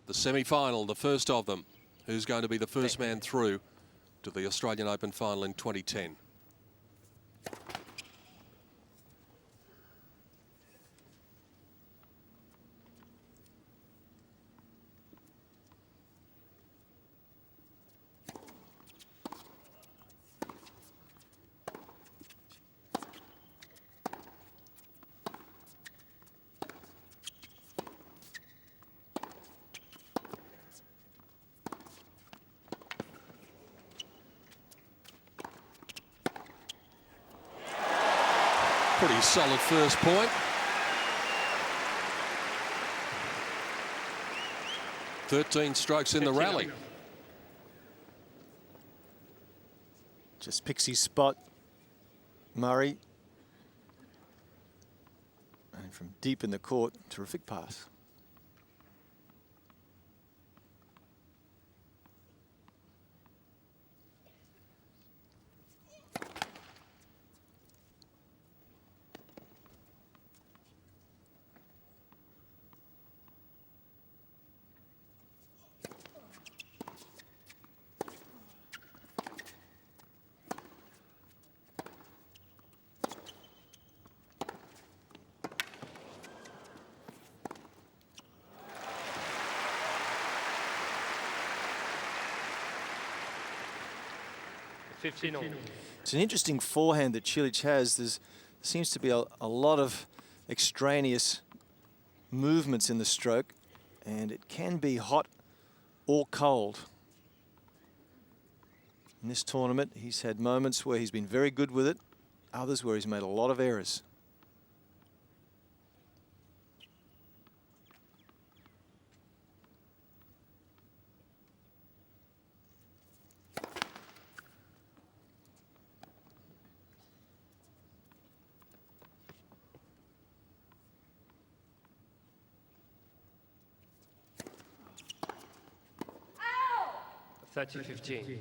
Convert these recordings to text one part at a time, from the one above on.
The semi-final, the first of them. Who's going to be the first man through to the Australian Open final in 2010? Pretty solid first point. 13 strokes in the rally. Just picks his spot, Murray. And from deep in the court, terrific pass. It's an interesting forehand that Cilic has. There seems to be a lot of extraneous movements in the stroke, and it can be hot or cold. In this tournament, he's had moments where he's been very good with it, others where he's made a lot of errors. That's 15.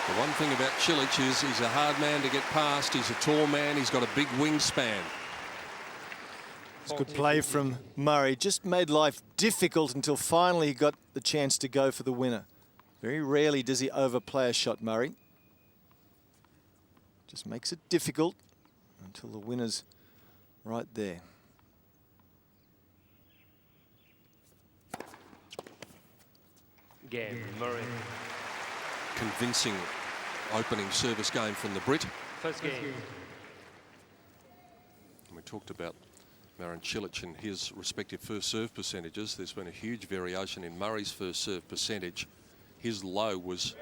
The one thing about Cilic is he's a hard man to get past. He's a tall man. He's got a big wingspan. It's good play from Murray. Just made life difficult until finally he got the chance to go for the winner. Very rarely does he overplay a shot, Murray. Just makes it difficult until the winner's right there. Game, Murray. Convincing opening service game from the Brit. First game. And we talked about Marin Cilic and his respective first serve percentages. There's been a huge variation in Murray's first serve percentage. His low was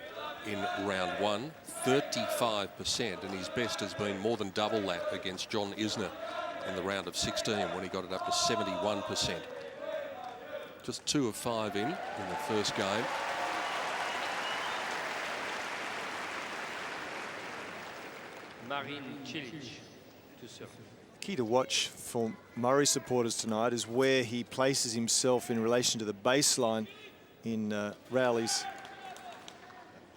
in round one, 35%, and his best has been more than double that against John Isner in the round of 16 when he got it up to 71%. Just 2 of 5 in the first game. Marin Cilic to serve. Key to watch for Murray supporters tonight is where he places himself in relation to the baseline in rallies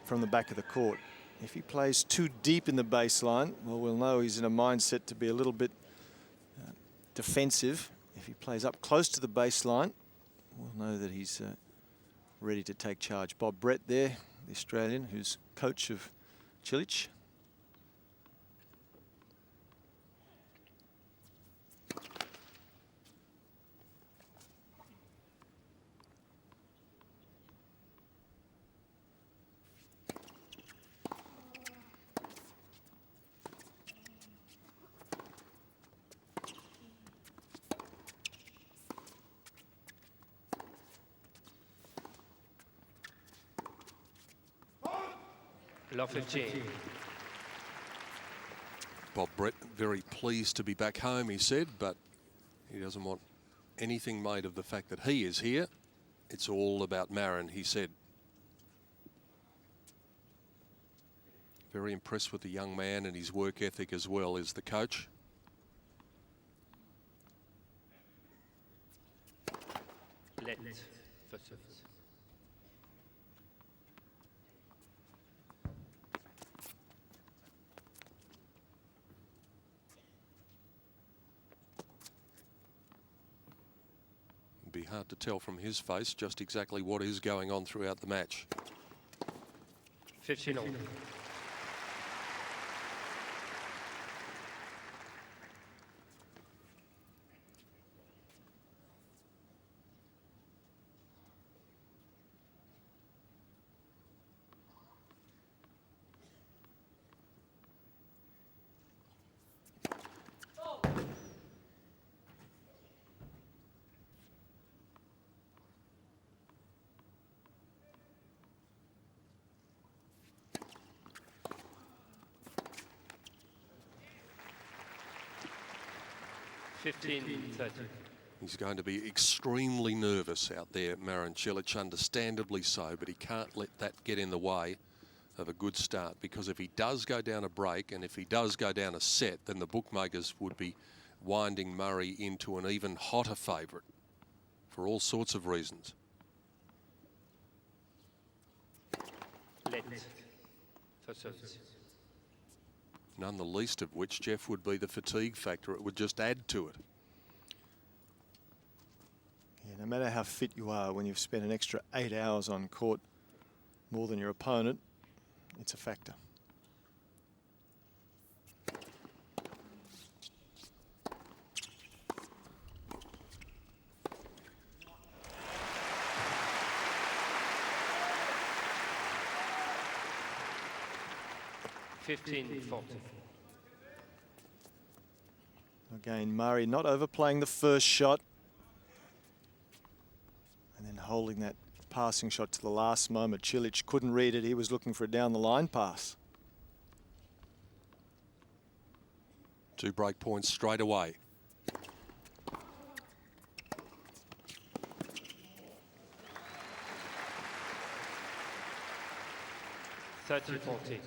from the back of the court. If he plays too deep in the baseline, well, we'll know he's in a mindset to be a little bit defensive. If he plays up close to the baseline, we'll know that he's ready to take charge. Bob Brett there, the Australian, who's coach of Cilic. Love 15. Bob Brett, very pleased to be back home, he said, but he doesn't want anything made of the fact that he is here. It's all about Marin, he said. Very impressed with the young man and his work ethic as well as the coach. Let first service. It'd be hard to tell from his face just exactly what is going on throughout the match. 15 all. He's going to be extremely nervous out there, Marin Cilic, understandably so, but he can't let that get in the way of a good start, because if he does go down a break and if he does go down a set, then the bookmakers would be winding Murray into an even hotter favourite for all sorts of reasons. Let first service. None the least of which, Jeff, would be the fatigue factor. It would just add to it. Yeah, no matter how fit you are, when you've spent an extra 8 hours on court more than your opponent, it's a factor. Again, Murray not overplaying the first shot and then holding that passing shot to the last moment. Cilic couldn't read it. He was looking for a down the line pass. 2 break points straight away. (30-40).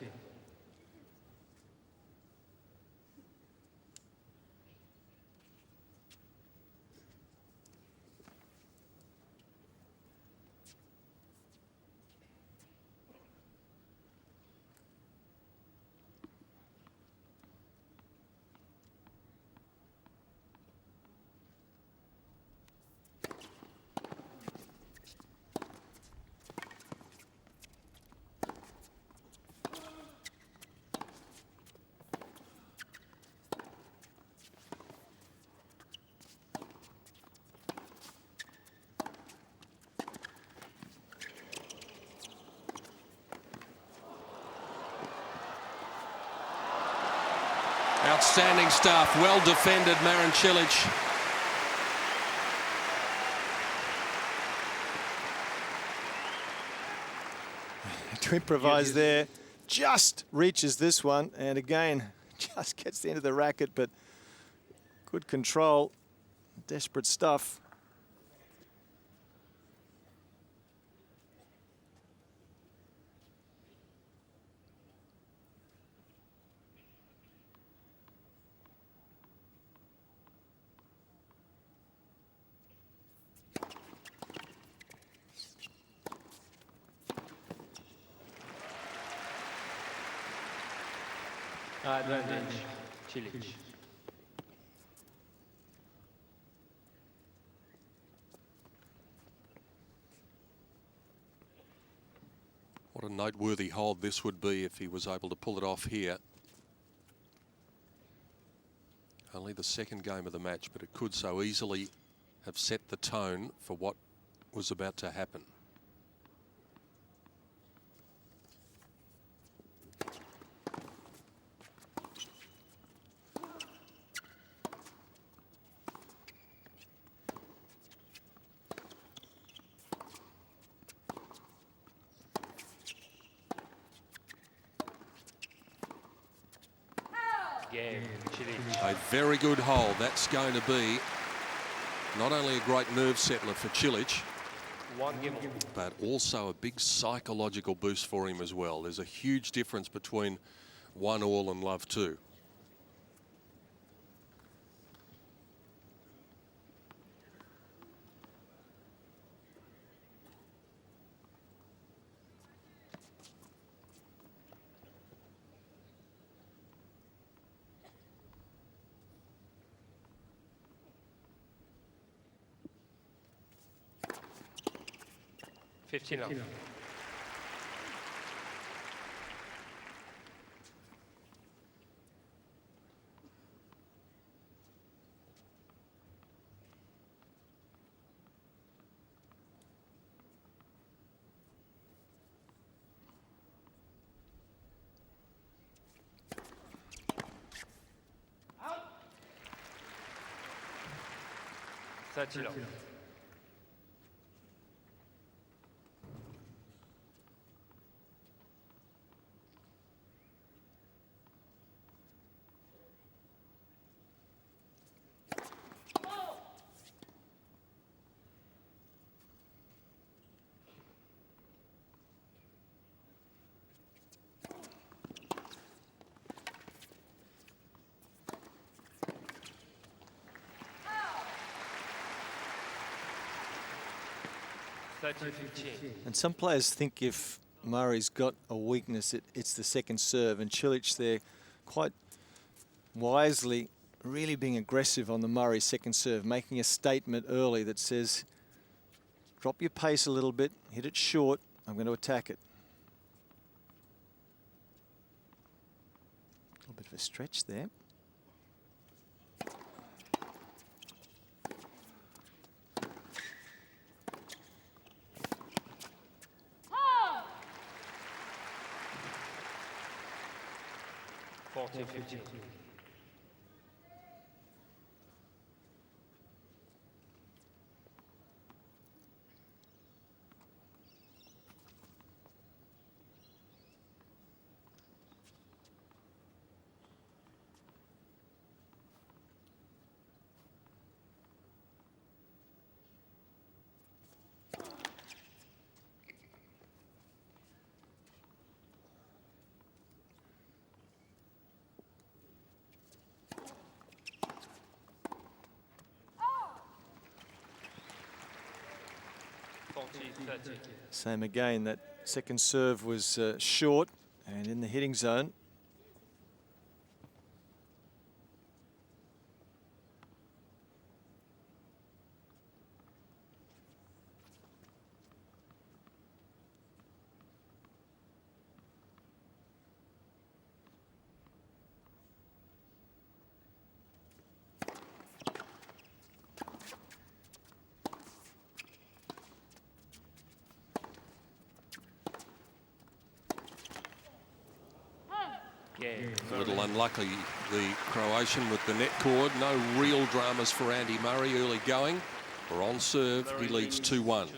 Outstanding stuff. Well defended, Marin Cilic. To improvise there, just reaches this one, and again, just gets the end of the racket, but good control. Desperate stuff. Advantage, Cilic. What a noteworthy hold this would be if he was able to pull it off here. Only the second game of the match, but it could so easily have set the tone for what was about to happen. Game, Cilic. A very good hole. That's going to be not only a great nerve settler for Cilic, 1 game. but also a big psychological boost for him as well. There's a huge difference between 1-all and love 2. Love. 30 love. And some players think if Murray's got a weakness, it's the second serve. And Cilic there quite wisely really being aggressive on the Murray second serve, making a statement early that says, drop your pace a little bit, hit it short, I'm going to attack it. A little bit of a stretch there. Same again, that second serve was short and in the hitting zone. A little unlucky, the Croatian with the net cord. No real dramas for Andy Murray early going. Or on serve, he leads 2-1.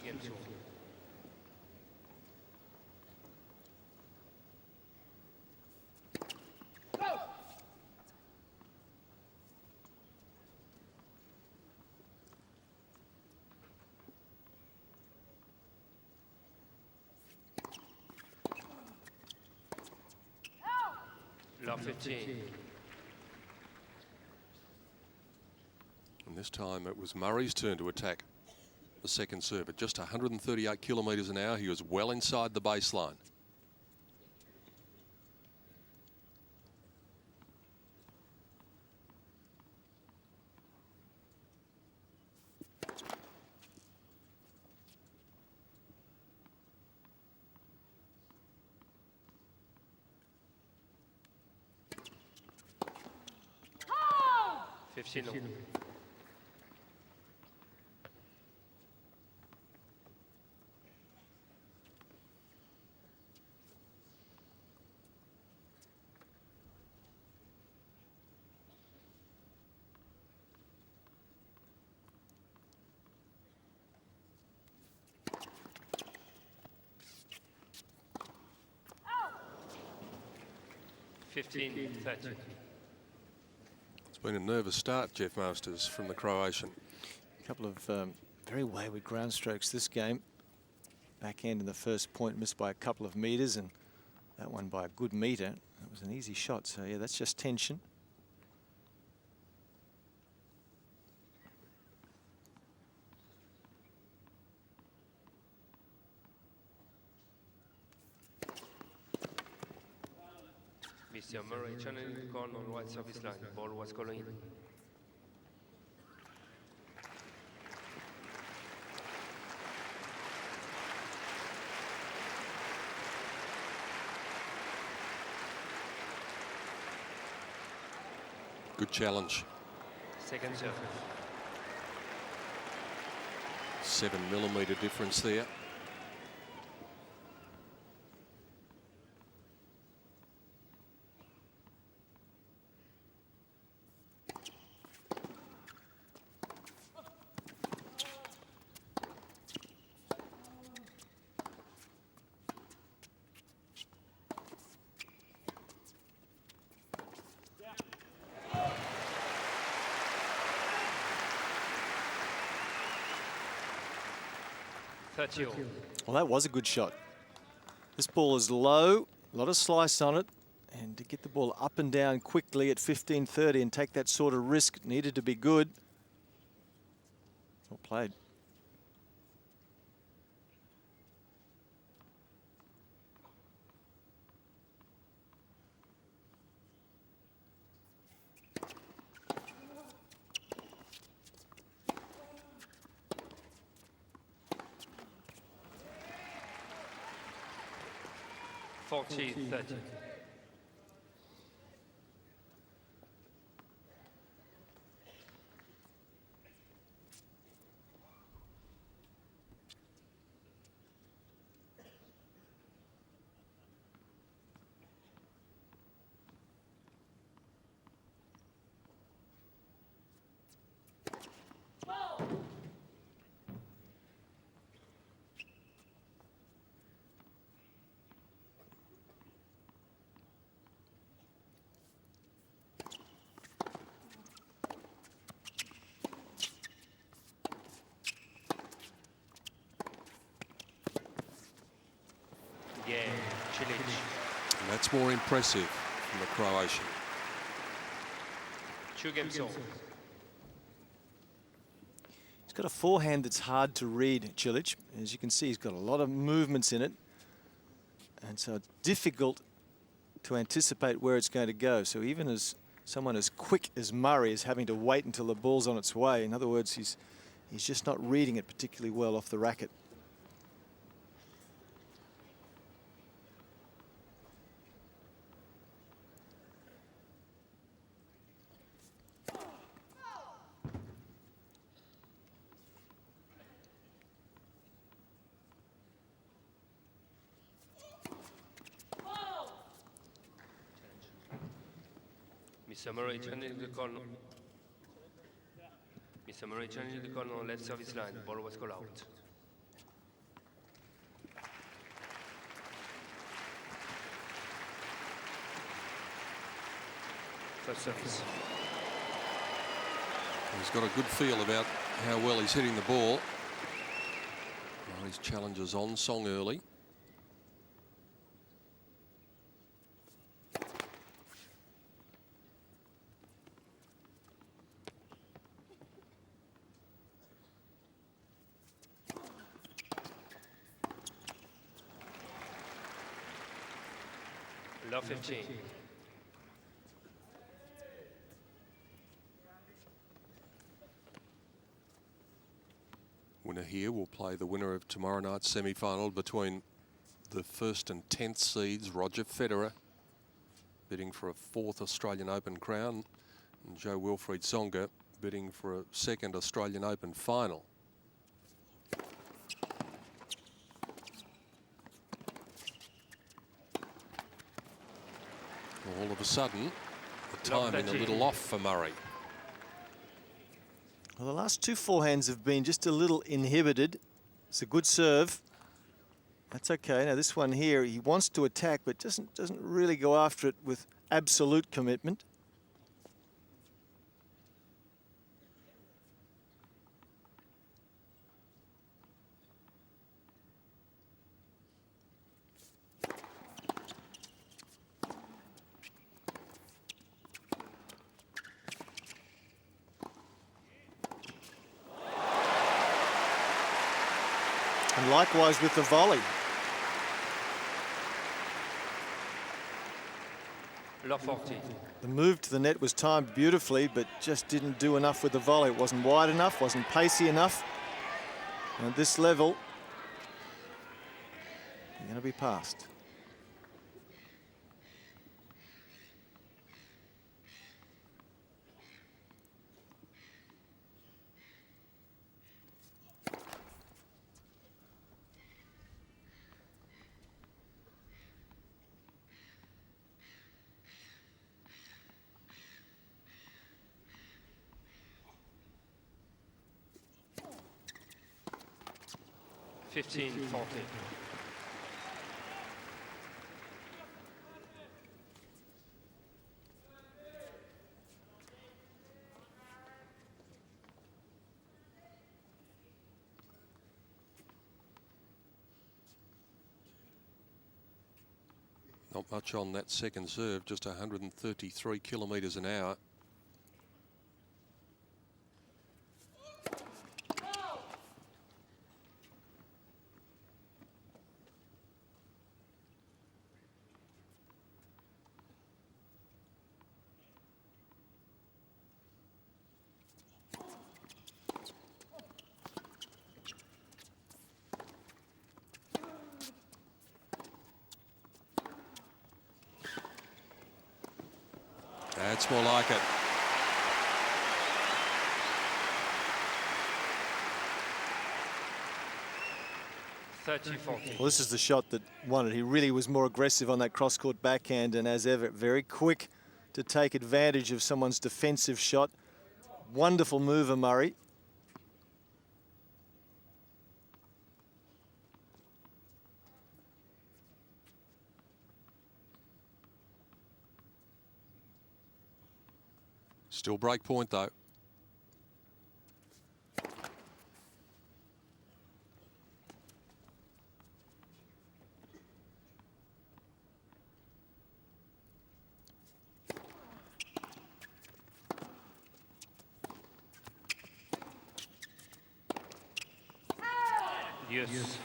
Love 15. And this time it was Murray's turn to attack the second serve. At just 138 kilometres an hour, he was well inside the baseline. Fifteen, 30. Been a nervous start, Jeff Masters, from the Croatian. A couple of very wayward ground strokes this game. Backhand in the first point missed by a couple of meters, and that one by a good meter. That was an easy shot, so yeah, that's just tension. Mr. Murray channeling the corner on right service line. Ball was calling in. Good challenge. Second serve. 7mm difference there. Well, that was a good shot. This ball is low, a lot of slice on it, and to get the ball up and down quickly at 15-30 and take that sort of risk needed to be good. Well played. Cilic. And that's more impressive from the Croatian. 2 games on. He's got a forehand that's hard to read, Cilic. As you can see, he's got a lot of movements in it. And so it's difficult to anticipate where it's going to go. So even as someone as quick as Murray is having to wait until the ball's on its way. In other words, he's just not reading it particularly well off the racket. Mr. Murray channeling the corner. Mr. Murray channeling the corner on left service line. Ball was called out. First service. He's got a good feel about how well he's hitting the ball. Well, his challenger's on song early. Love 15. Winner here will play the winner of tomorrow night's semi-final between the 1st and 10th seeds, Roger Federer, bidding for a 4th Australian Open crown, and Jo-Wilfried Tsonga bidding for a 2nd Australian Open final. All of a sudden, the timing a little off for Murray. Well, the last 2 forehands have been just a little inhibited. It's a good serve. That's okay. Now this one here, he wants to attack, but doesn't really go after it with absolute commitment. And likewise with the volley. Love 40. The move to the net was timed beautifully, but just didn't do enough with the volley. It wasn't wide enough, wasn't pacey enough. And at this level, you're going to be passed. Fifteen, 40. Not much on that second serve, just 133 kilometres an hour. That's more like it. Well, this is the shot that won it. He really was more aggressive on that cross-court backhand, and as ever, very quick to take advantage of someone's defensive shot. Wonderful mover, Murray. Still break point though. Yes.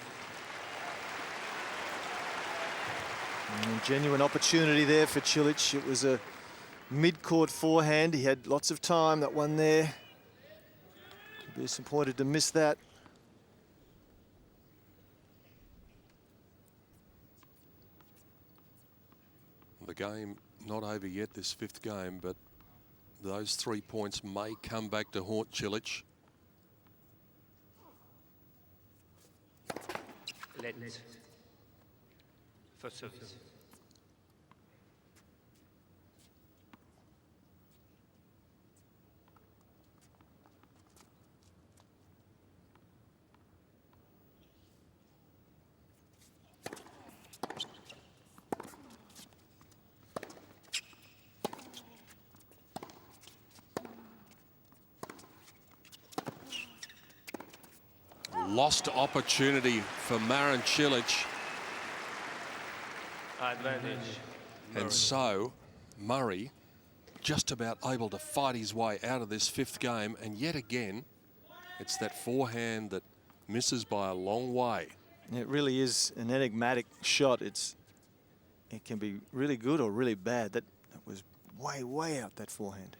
And a genuine opportunity there for Cilic. It was a mid-court forehand. He had lots of time, that one there. Be disappointed to miss that. The game not over yet, this fifth game, but those 3 points may come back to haunt Cilic. Let for service. Lost opportunity for Marin Cilic. Advantage. And so Murray just about able to fight his way out of this fifth game, and yet again it's that forehand that misses by a long way. It really is an enigmatic shot. It can be really good or really bad. That was way out, that forehand.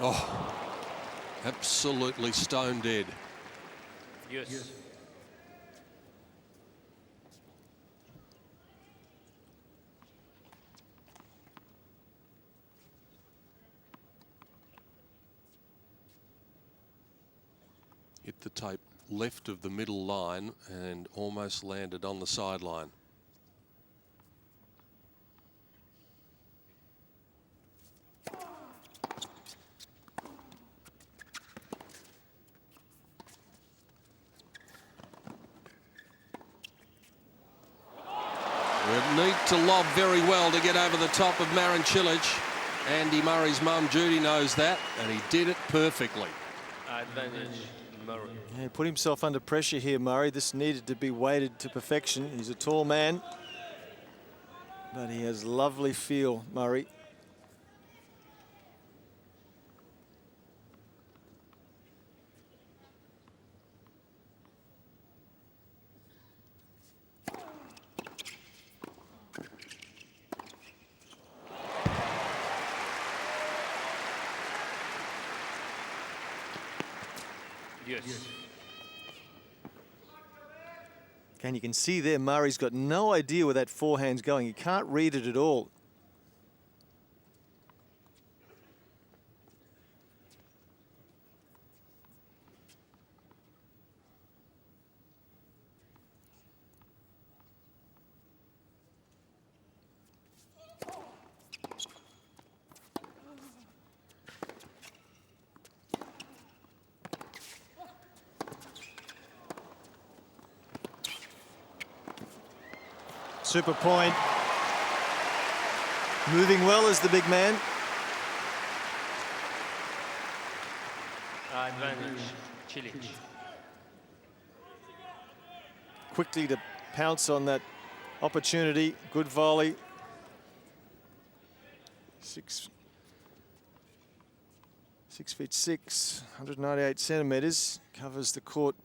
Oh, absolutely stone dead. Yes. Hit the tape left of the middle line and almost landed on the sideline. Need to lob very well to get over the top of Marin Cilic. Andy Murray's mum Judy knows that, and he did it perfectly. Advantage. Murray. Yeah, he put himself under pressure here, Murray. This needed to be weighted to perfection. He's a tall man, but he has lovely feel, Murray. Yes. And you can see there, Murray's got no idea where that forehand's going. He can't read it at all. Super point. Moving well as the big man. Advantage, Cilic. Quickly to pounce on that opportunity. Good volley. 6'6", 198 centimeters. Covers the court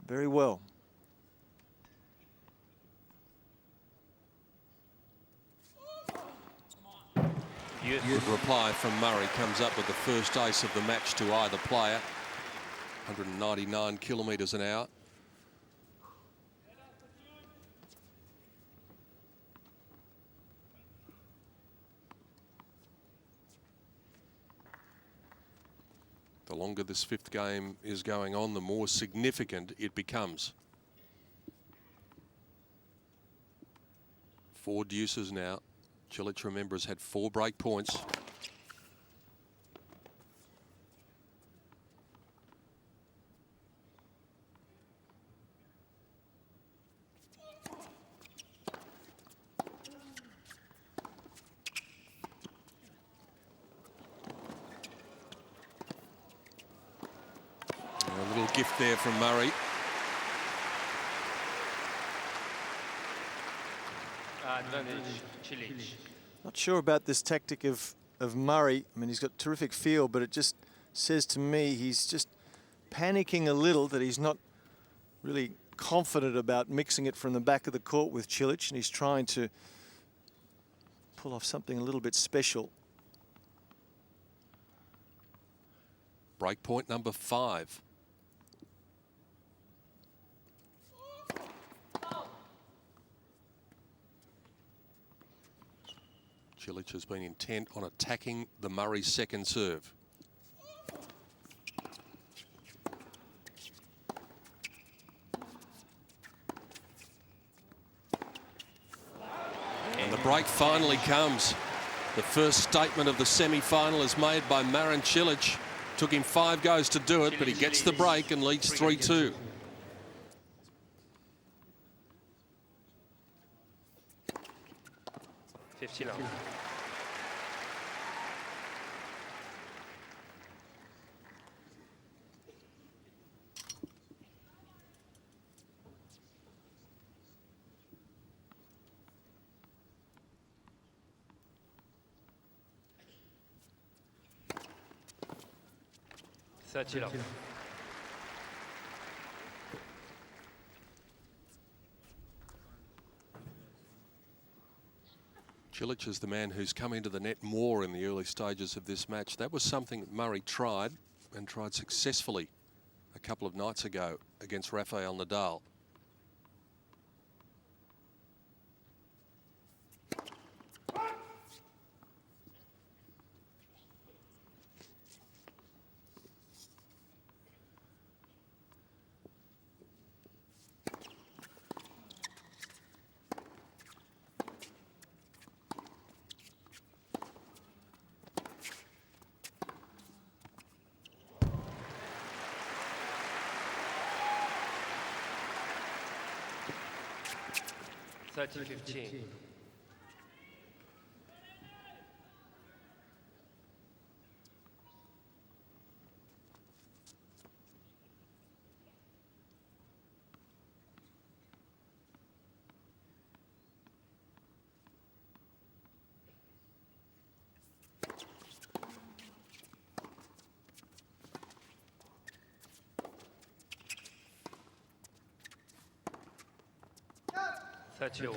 very well. Yes. Good reply from Murray. Comes up with the first ace of the match to either player. 199 kilometres an hour. The longer this fifth game is going on, the more significant it becomes. 4 deuces now. Cilic, remember, has had 4 break points. A little gift there from Murray. Advantage, Cilic. Not sure about this tactic of Murray. I mean, he's got terrific feel, but it just says to me he's just panicking a little, that he's not really confident about mixing it from the back of the court with Cilic, and he's trying to pull off something a little bit special. Break point number 5. Cilic has been intent on attacking the Murray second serve. And the break finally comes. The first statement of the semi-final is made by Marin Cilic. Took him 5 goes to do it, but he gets the break and leads 3-2. Cilic is the man who's come into the net more in the early stages of this match. That was something that Murray tried, and tried successfully a couple of nights ago against Rafael Nadal. $13.15. 30.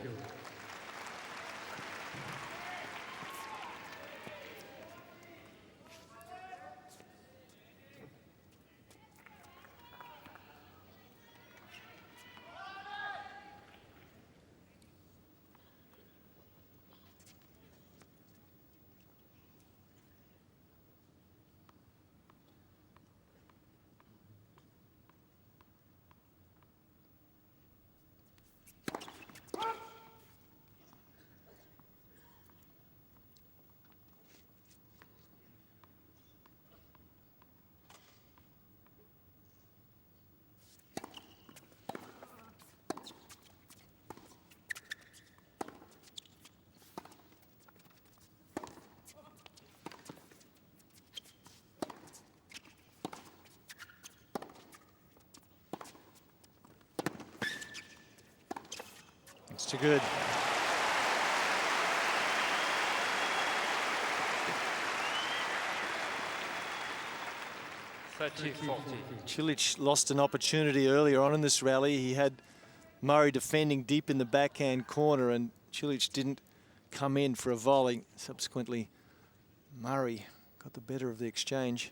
It's too good. Cilic lost an opportunity earlier on in this rally. He had Murray defending deep in the backhand corner, and Cilic didn't come in for a volley. Subsequently, Murray got the better of the exchange.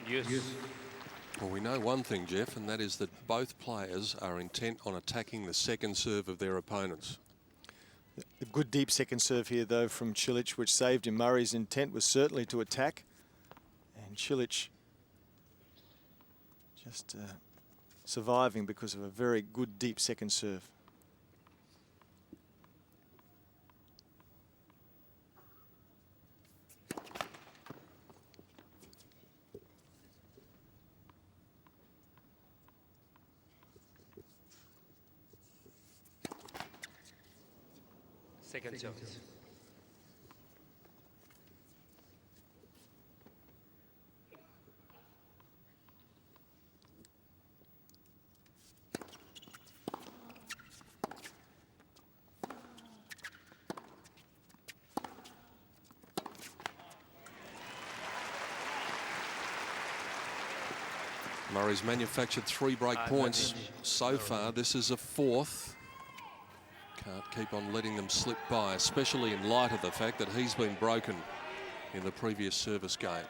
Yes. Well, we know one thing, Jeff, and that is that both players are intent on attacking the second serve of their opponents. A good deep second serve here, though, from Cilic, which saved him. Murray's intent was certainly to attack, and Cilic just surviving because of a very good deep second serve. Second service. Murray's manufactured 3 break points so far. This is a 4th. Can't keep on letting them slip by, especially in light of the fact that he's been broken in the previous service game.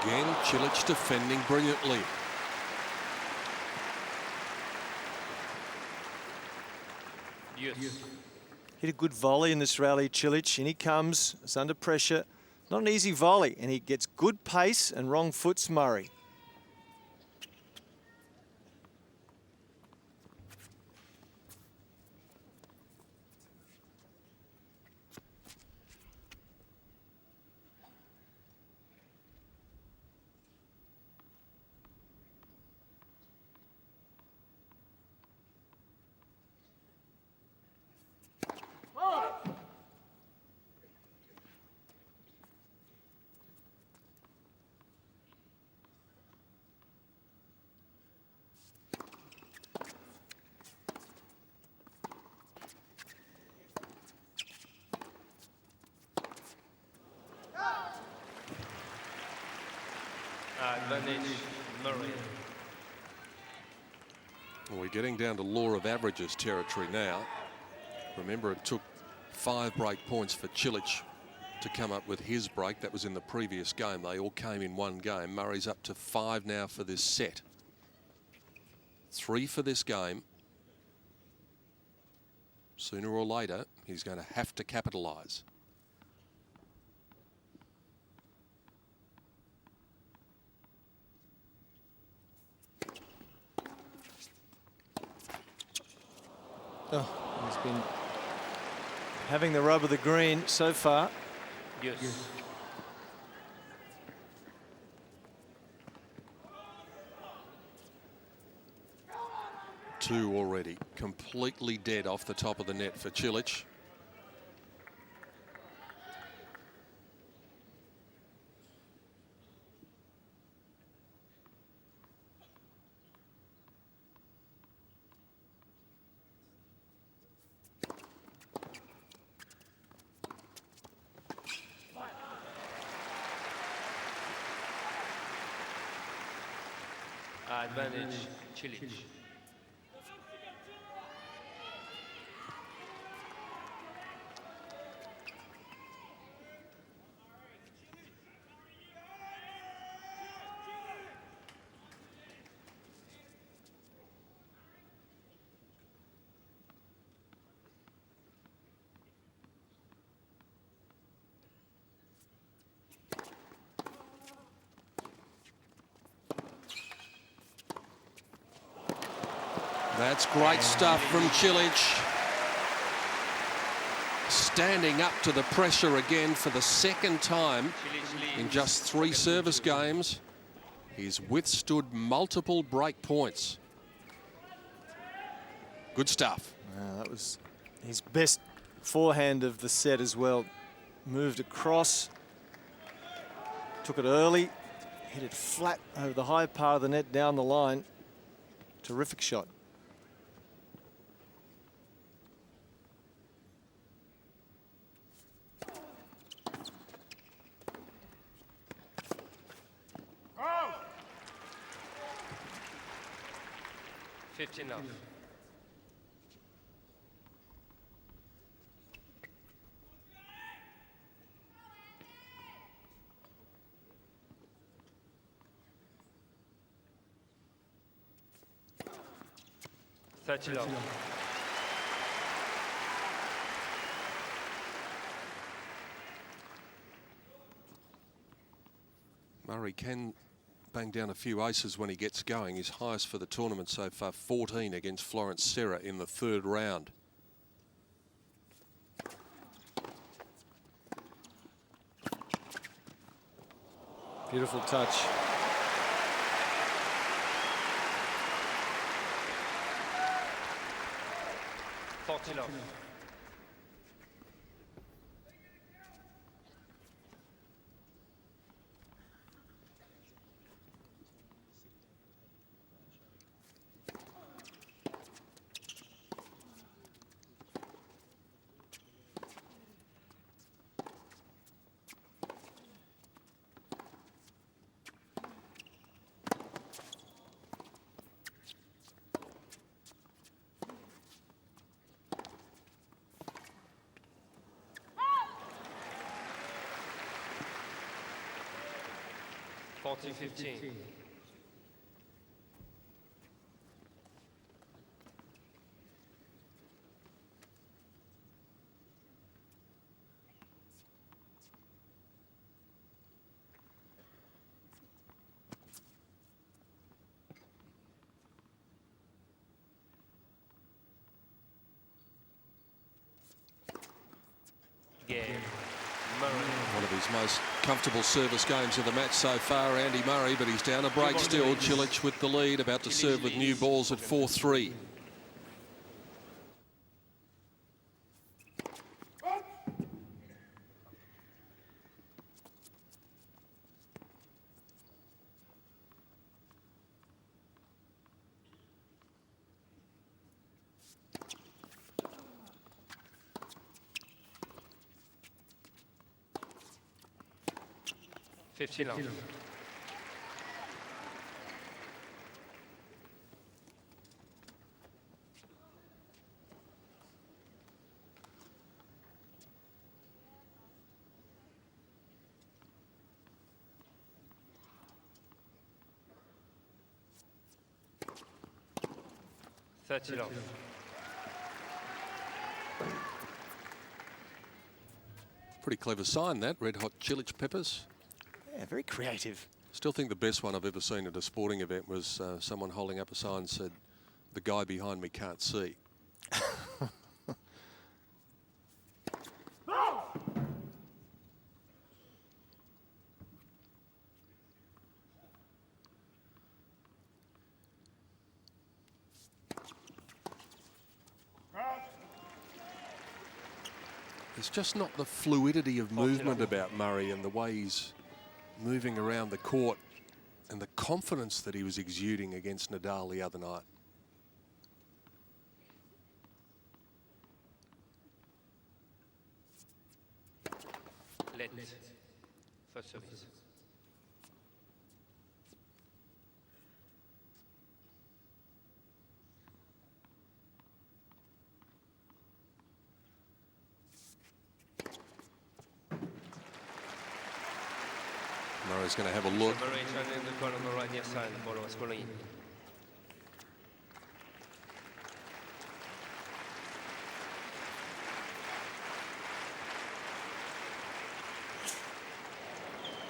Again, Cilic defending brilliantly. Yes. Hit a good volley in this rally, Cilic, and he comes, it's under pressure. Not an easy volley, and he gets good pace and wrong foots Murray. Advantage, Marin. Well, we're getting down to law of averages territory now. Remember, it took 5 break points for Cilic to come up with his break. That was in the previous game. They all came in one game. Murray's up to 5 now for this set. 3 for this game. Sooner or later, He's going to have to capitalise. Oh, he's been having the rub of the green so far. Yes. Two already. Completely dead off the top of the net for Cilic. Advantage, Cilic. That's great stuff from Cilic. Standing up to the pressure again for the second time in just 3 service games. He's withstood multiple break points. Good stuff. That was his best forehand of the set as well. Moved across, took it early, hit it flat over the high part of the net down the line. Terrific shot. Oh! 15 love. Love. Murray can bang down a few aces when he gets going. His highest for the tournament so far, 14 against Florence Serra in the 3rd round. Beautiful touch. Love. 40-15. Game. One of his most comfortable service games of the match so far, Andy Murray, but he's down a break still. Cilic with the lead, about to serve with new balls at 4-3. Love. 30 love. Pretty clever sign, that. Red hot Cilic peppers. Yeah, very creative. Still think the best one I've ever seen at a sporting event was someone holding up a sign that said, "The guy behind me can't see." There's just not the fluidity of movement about Murray and the way he's moving around the court and the confidence that he was exuding against Nadal the other night. Let first service. Murray's going to have a look. Murray turning the corner on the right near side. The ball was going in.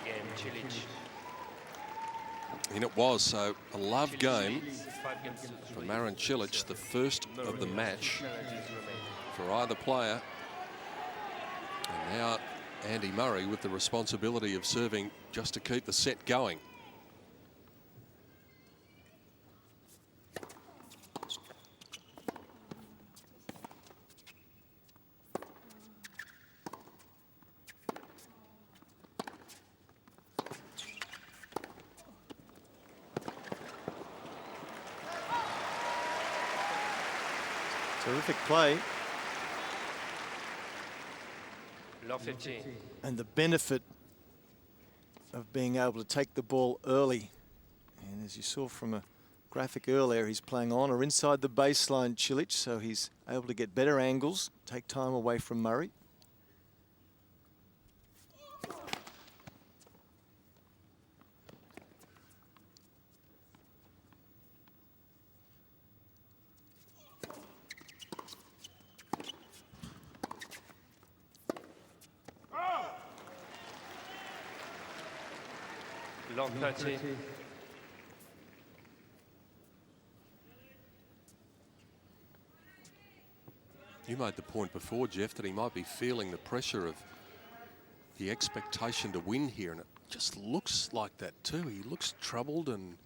Game Cilic. And it was, so a love game Leads 5 games to for 3. Marin Cilic, the first of the match Penalties remain. for either player. And now Andy Murray with the responsibility of serving just to keep the set going. Terrific play. Love 15. And the benefit of being able to take the ball early. And as you saw from a graphic earlier, he's playing on or inside the baseline, Cilic, so he's able to get better angles, take time away from Murray. Long 13. You made the point before, Jeff, that he might be feeling the pressure of the expectation to win here, and it just looks like that too. He looks troubled and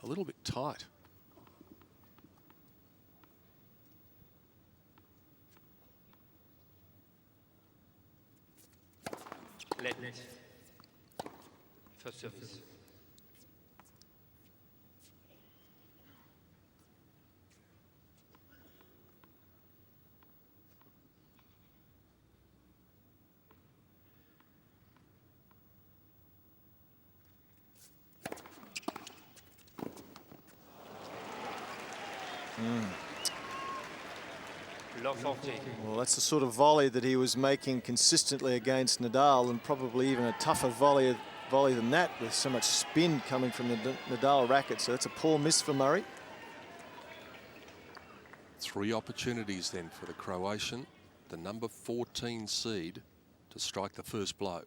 a little bit tight. Let first service. Love 14. Well, that's the sort of volley that he was making consistently against Nadal, and probably even a tougher volley than that, with so much spin coming from the Nadal racket. So that's a poor miss for Murray. 3 opportunities then for the Croatian, the number 14 seed, to strike the first blow.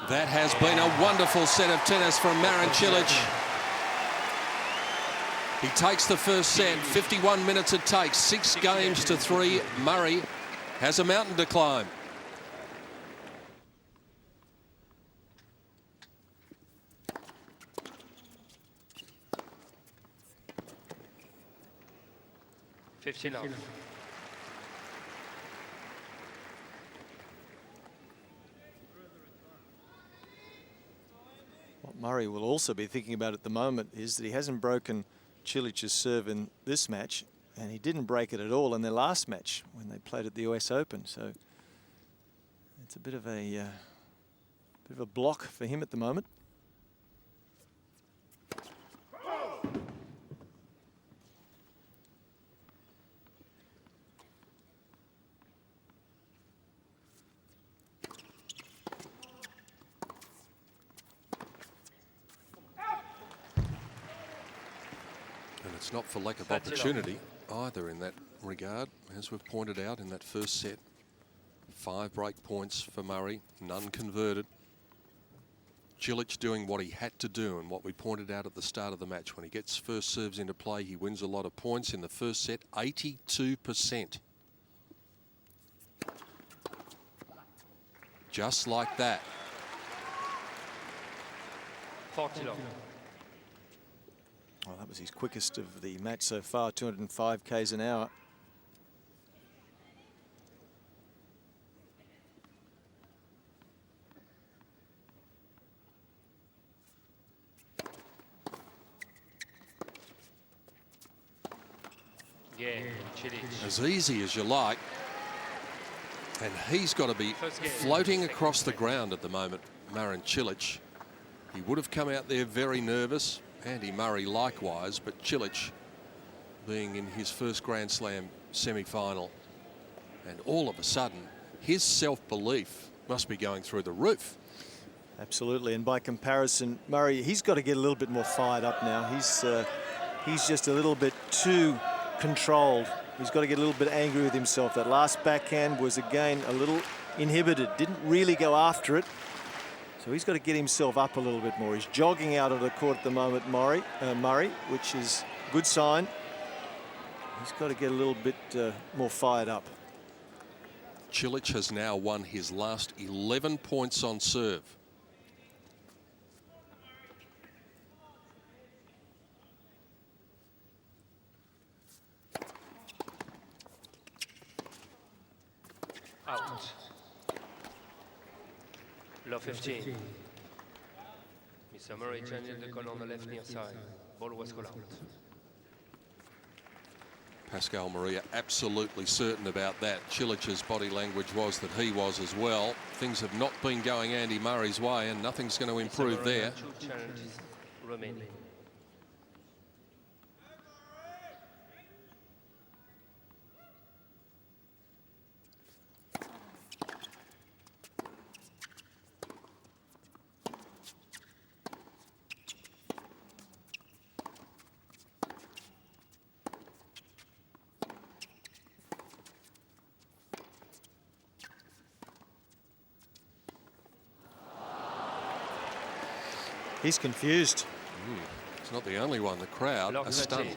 That has been a wonderful set of tennis from Marin Cilic. He takes the first set, 51 minutes it takes, 6 games to 3. Murray has a mountain to climb. Love. What Murray will also be thinking about at the moment is that he hasn't broken Cilic's serve in this match, and he didn't break it at all in their last match when they played at the US Open. So it's a bit of a block for him at the moment. It's not for lack of That's it. opportunity either in that regard, as we've pointed out in that first set. 5 break points for Murray, none converted. Cilic doing what he had to do and what we pointed out at the start of the match. When he gets first serves into play, he wins a lot of points. In the first set, 82%. Just like that. 40 love. Well, that was his quickest of the match so far, 205 k's an hour. Yeah, Cilic. As easy as you like. And he's got to be floating across the ground at the moment, Marin Cilic. He would have come out there very nervous. Andy Murray likewise, but Cilic being in his first Grand Slam semi-final. And all of a sudden, his self-belief must be going through the roof. Absolutely, and by comparison, Murray, he's got to get a little bit more fired up now. He's just a little bit too controlled. He's got to get a little bit angry with himself. That last backhand was, again, a little inhibited. Didn't really go after it. So he's got to get himself up a little bit more. He's jogging out of the court at the moment, Murray, which is a good sign. He's got to get a little bit more fired up. Cilic has now won his last 11 points on serve. Out. Love 15. Mr. Murray changing the call on the left near side. Ball was called out. Pascal Maria absolutely certain about that. Cilic's body language was that he was as well. Things have not been going Andy Murray's way, and nothing's going to improve there. 2 challenges remaining. He's confused. It's not the only one. The crowd are stunned.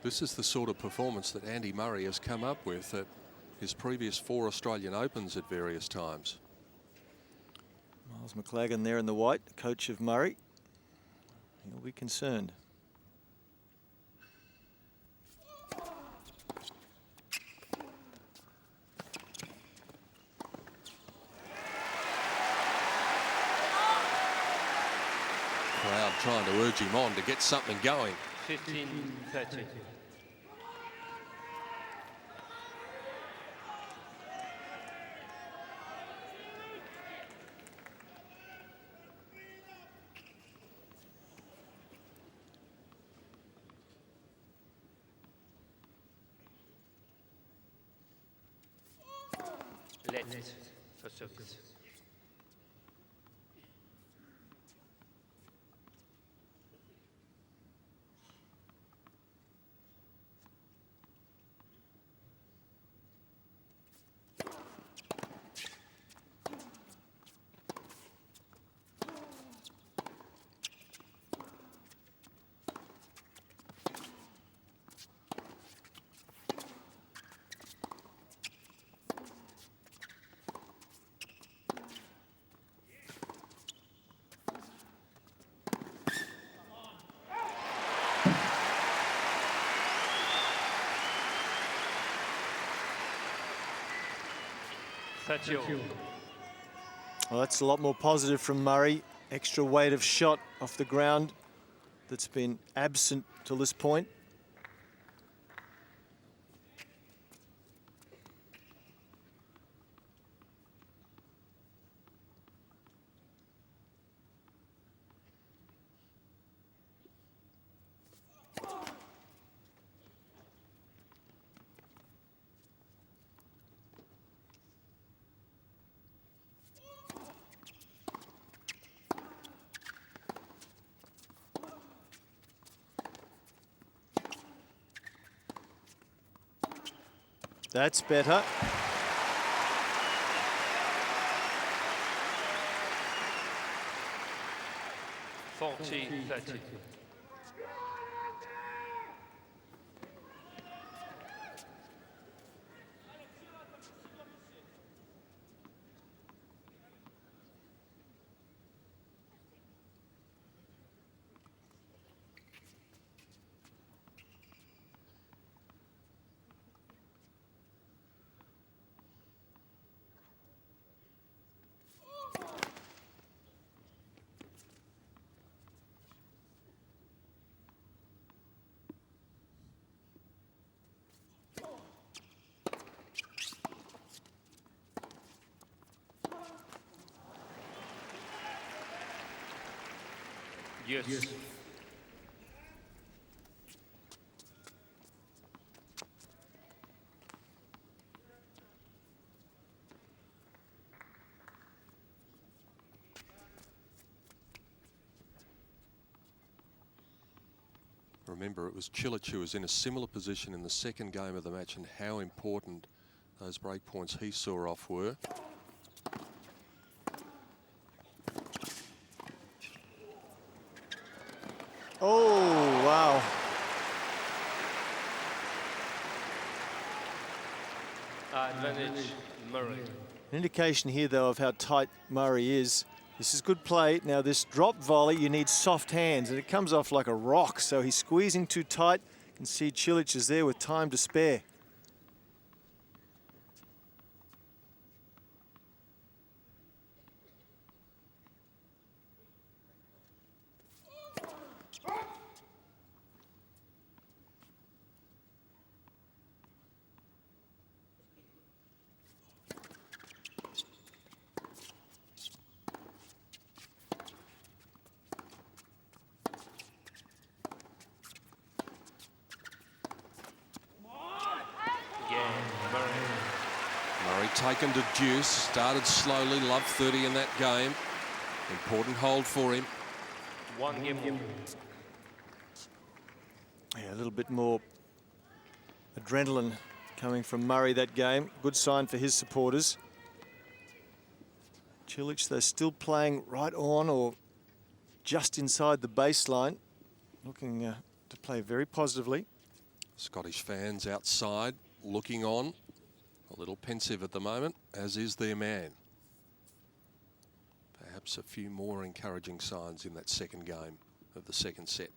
This is the sort of performance that Andy Murray has come up with at his previous 4 Australian Opens at various times. Miles McLagan there in the white, the coach of Murray. He'll be concerned. Crowd trying to urge him on to get something going. 15-30. Left for service. Well, that's a lot more positive from Murray. Extra weight of shot off the ground that's been absent till this point. That's better. (40-30). Yes. Remember, it was Cilic who was in a similar position in the second game of the match, and how important those break points he saw off were. Oh, wow. Advantage, Murray. An indication here, though, of how tight Murray is. This is good play. Now, this drop volley, you need soft hands, and it comes off like a rock, so he's squeezing too tight. You can see Cilic is there with time to spare. Taken to deuce, started slowly, loved 30 in that game. Important hold for him. One game. Yeah, a little bit more adrenaline coming from Murray that game. Good sign for his supporters. Cilic, they're still playing right on or just inside the baseline. Looking to play very positively. Scottish fans outside looking on. A little pensive at the moment, as is their man. Perhaps a few more encouraging signs in that second game of the second set.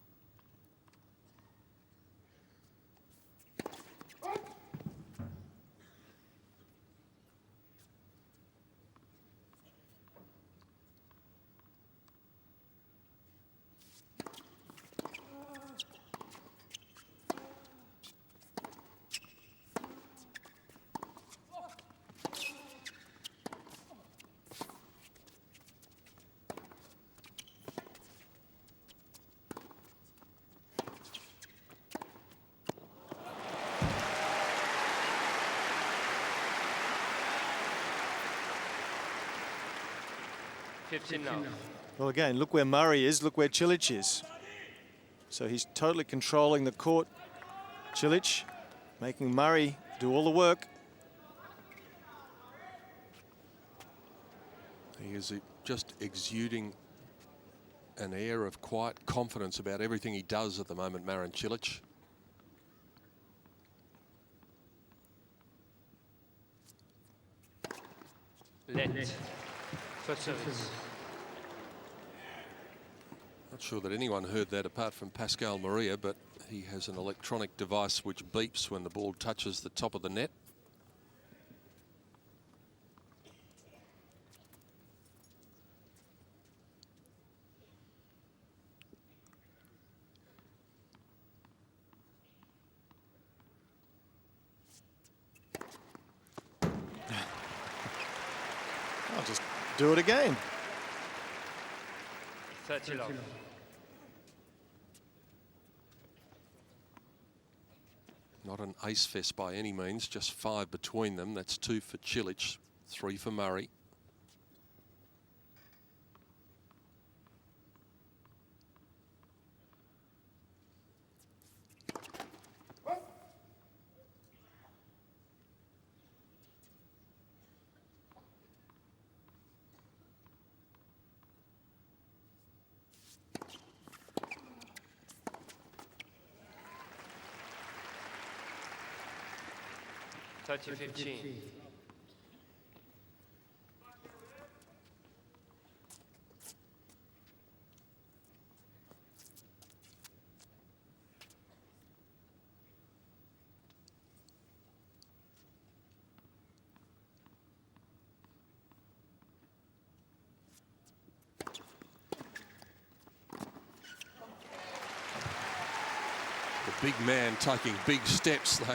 Well, again, look where Murray is, look where Cilic is. So he's totally controlling the court. Cilic making Murray do all the work. He is just exuding an air of quiet confidence about everything he does at the moment, Marin Cilic. Not sure that anyone heard that apart from Pascal Maria, but he has an electronic device which beeps when the ball touches the top of the net. I'll just do it again. 30 love. Not an ace fest by any means, just 5 between them. That's 2 for Cilic, 3 for Murray. 30-15. The big man taking big steps. They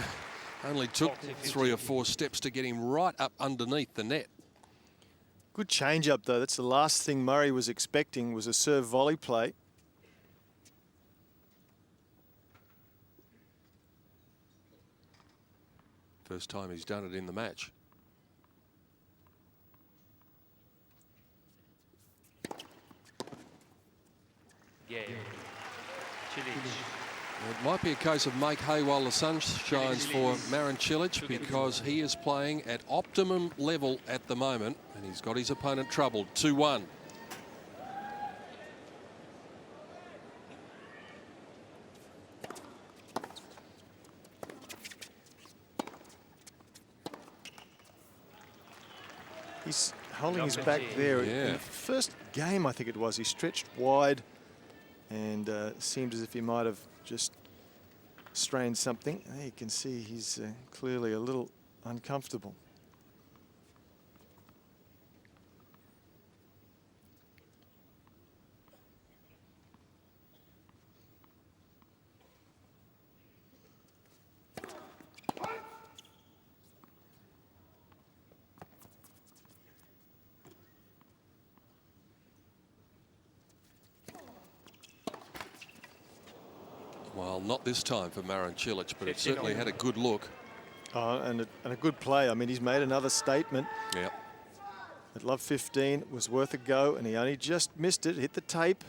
only took 3 or 4 steps to get him right up underneath the net. Good change up though. That's the last thing Murray was expecting, was a serve volley play. First time he's done it in the match. Game. Cilic. It might be a case of make hay while the sun shines for Marin Cilic, because he is playing at optimum level at the moment and he's got his opponent troubled. 2-1. He's holding his back there. Yeah. In the first game, I think it was, he stretched wide and seemed as if he might have just strained something. There you can see he's clearly a little uncomfortable. Well, not this time for Marin Cilic, but it certainly had a good look. And a good play. I mean, he's made another statement. Yeah. At love 15 was worth a go, and he only just missed it, hit the tape.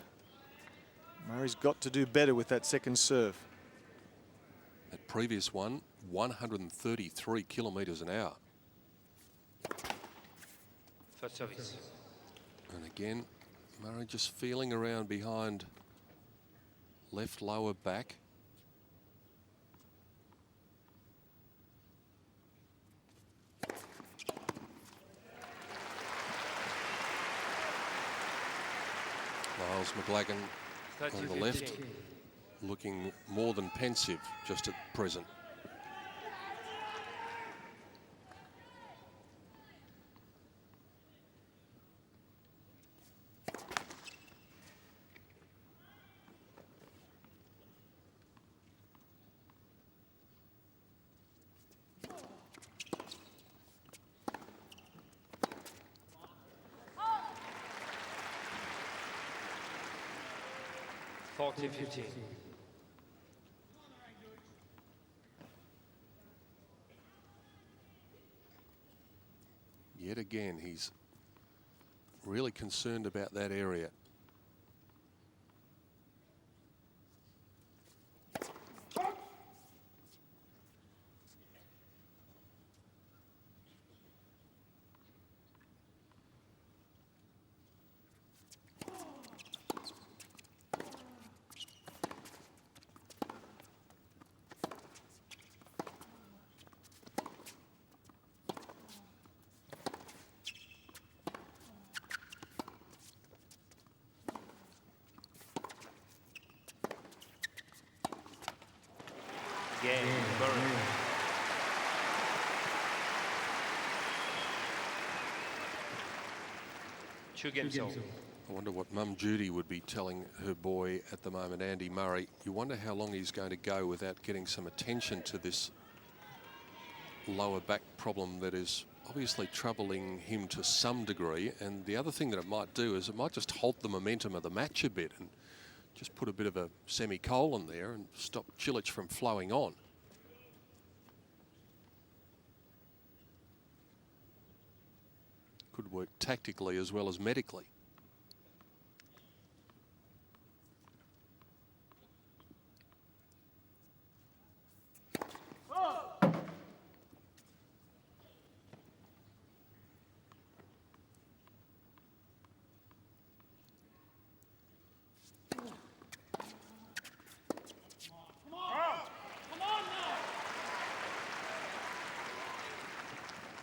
Murray's got to do better with that second serve. That previous one, 133 kilometres an hour. First service. And again, Murray just feeling around behind left lower back. Miles McLagan on the left, looking more than pensive just at present. Yet again, he's really concerned about that area. Game. Two games over. I wonder what Mum Judy would be telling her boy at the moment, Andy Murray. You wonder how long he's going to go without getting some attention to this lower back problem that is obviously troubling him to some degree. And the other thing that it might do is it might just halt the momentum of the match a bit and just put a bit of a semicolon there and stop Cilic from flowing on. Could work tactically as well as medically.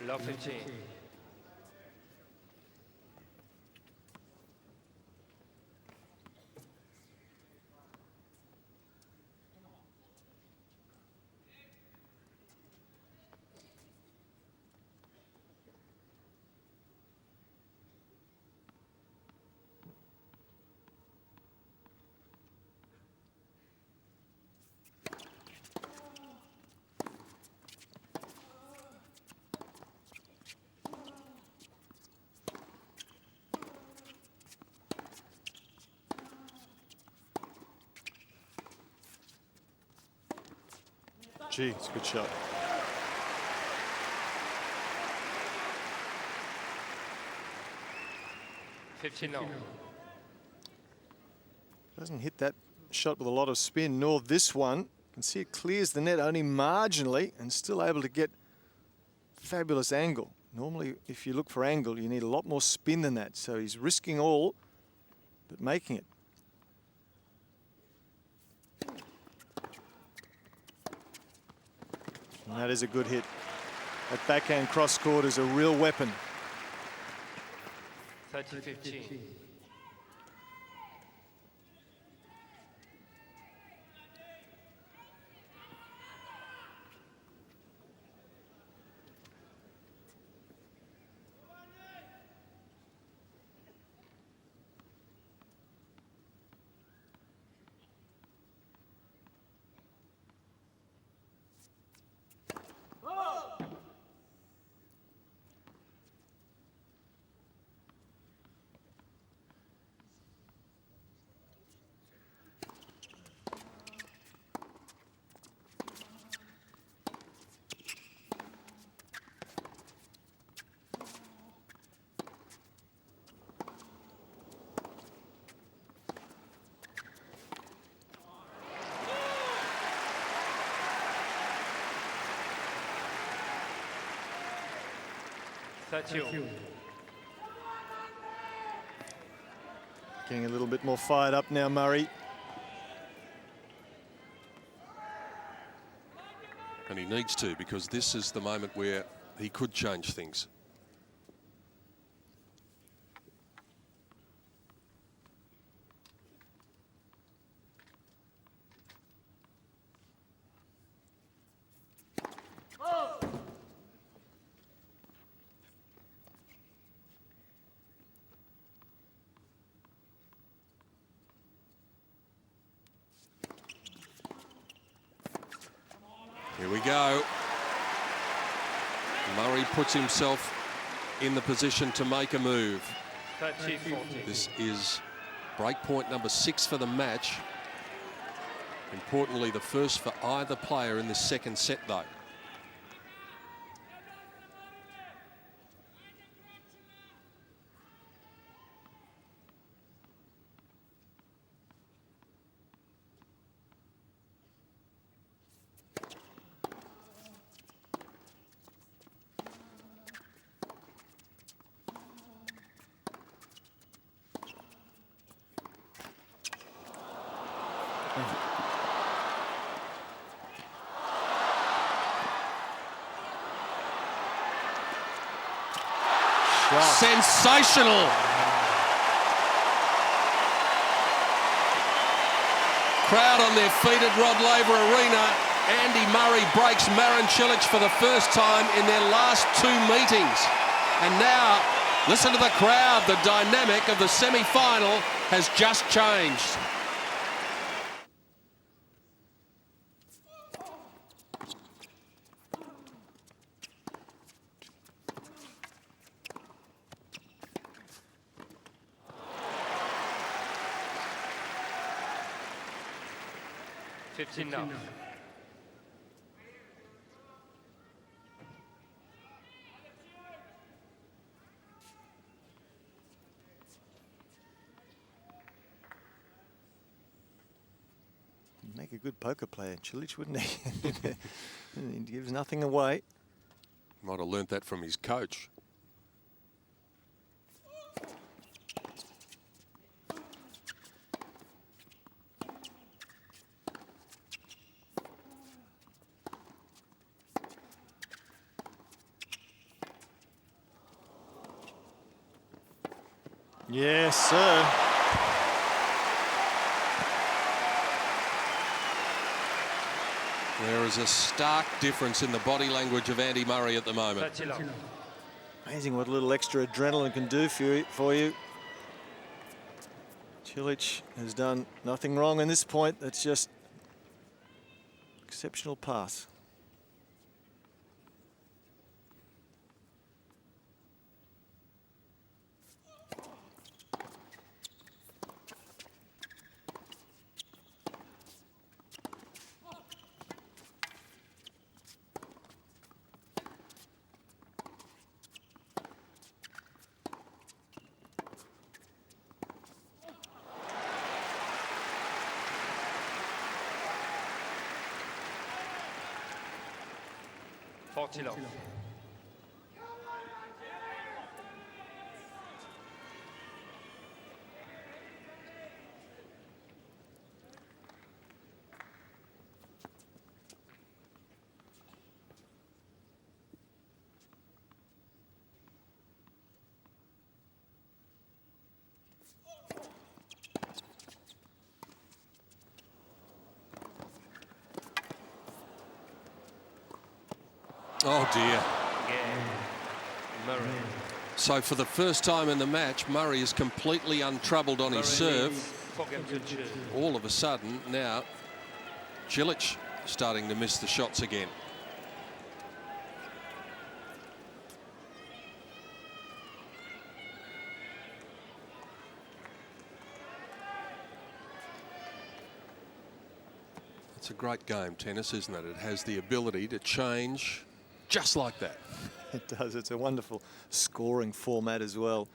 Love 15. Gee, it's a good shot. Doesn't hit that shot with a lot of spin, nor this one. You can see it clears the net only marginally and still able to get fabulous angle. Normally, if you look for angle, you need a lot more spin than that. So he's risking all, but making it. And that is a good hit. That backhand cross court is a real weapon. 30-15. Getting a little bit more fired up now, Murray. And he needs to, because this is the moment where he could change things. Here we go. Murray puts himself in the position to make a move. 30-40. This is break point number 6 for the match. Importantly, the first for either player in this second set, though. Sensational. Crowd on their feet at Rod Laver Arena. Andy Murray breaks Marin Cilic for the first time in their last 2 meetings. And now, listen to the crowd. The dynamic of the semi-final has just changed. Now. Make a good poker player, Cilic, wouldn't he? He gives nothing away. Might have learnt that from his coach. Yes, sir. There is a stark difference in the body language of Andy Murray at the moment. Amazing what a little extra adrenaline can do for you. Cilic has done nothing wrong in this point. That's just exceptional pass. Love. Oh dear. Murray. So for the first time in the match, Murray is completely untroubled on his serve. All of a sudden now Cilic starting to miss the shots again. It's a great game, tennis, isn't it? It has the ability to change just like that. It does. It's a wonderful scoring format as well.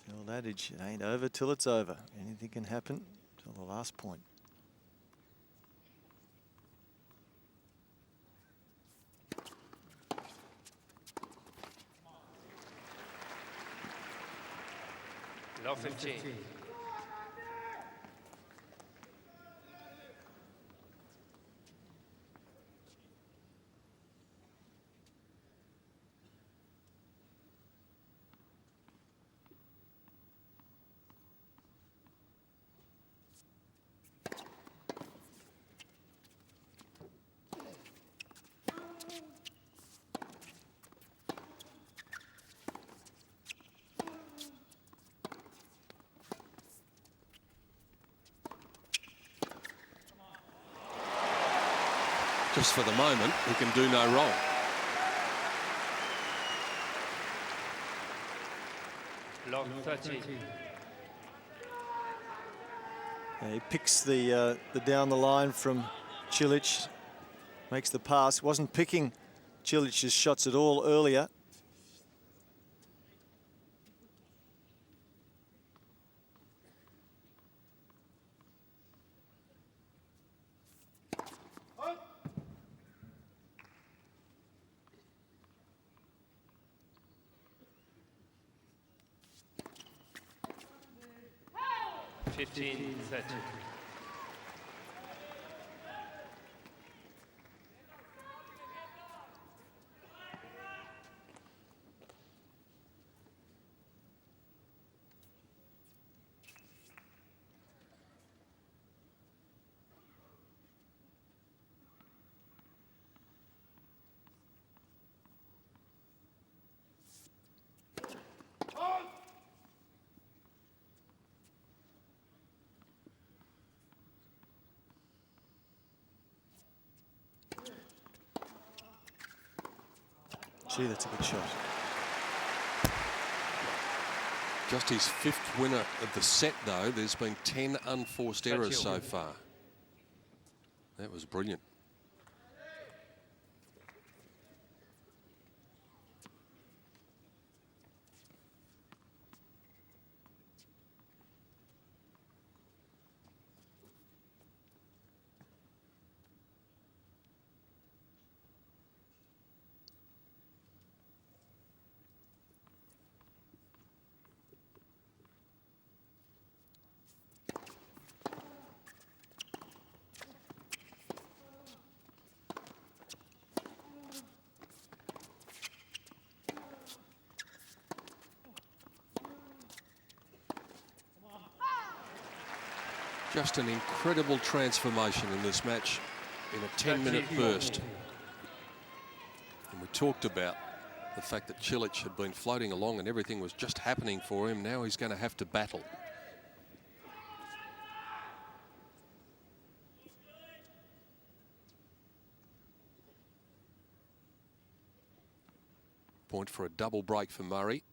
The old adage, it ain't over till it's over. Anything can happen till the last point. Love 15. Just for the moment, he can do no wrong. Love 13. He picks the down the line from Cilic, makes the pass. Wasn't picking Cilic's shots at all earlier. Gee, that's a good shot. Just his fifth winner of the set, though. There's been 10 unforced errors so far. That was brilliant. Just an incredible transformation in this match in a 10-minute burst. And we talked about the fact that Cilic had been floating along and everything was just happening for him. Now he's going to have to battle. Point for a double break for Murray.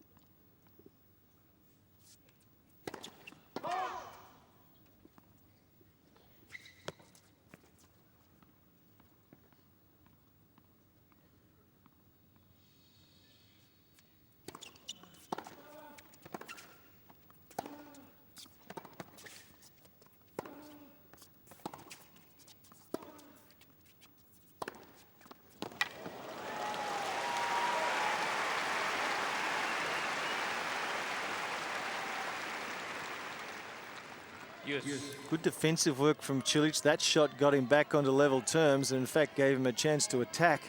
Yes. Good defensive work from Cilic. That shot got him back onto level terms and in fact gave him a chance to attack.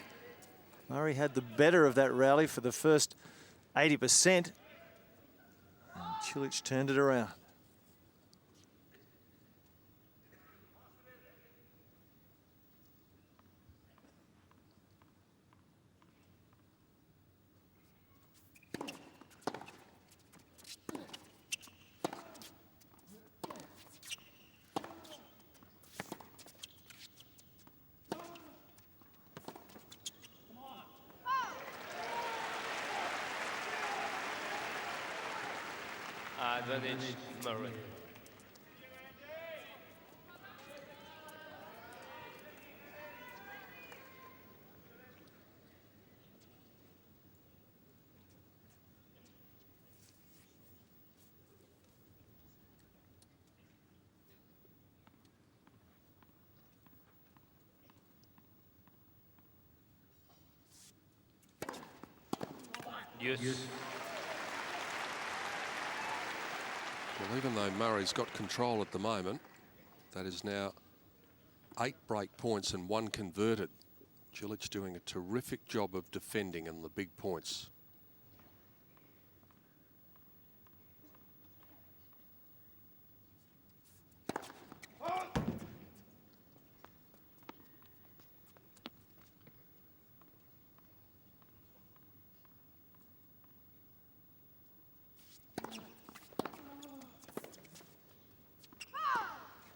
Murray had the better of that rally for the first 80%. And Cilic turned it around. Advantage, Marin. Yes. Well, even though Murray's got control at the moment, that is now 8 break points and 1 converted. Cilic doing a terrific job of defending in the big points.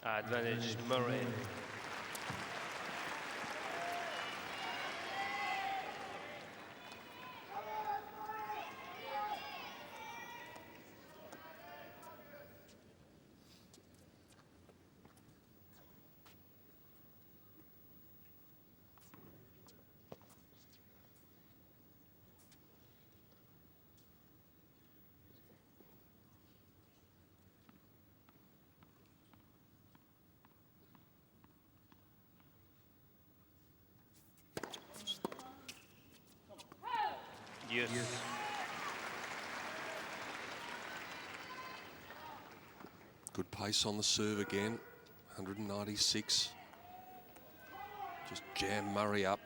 Advantage, Marin. Yes. Good pace on the serve again, 196. Just jam Murray up.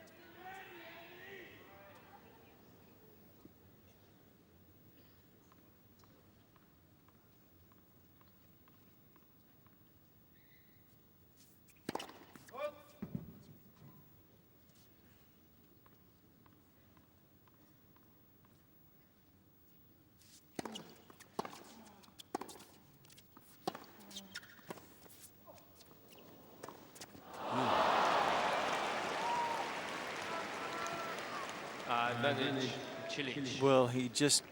Advantage, Cilic. Well, he just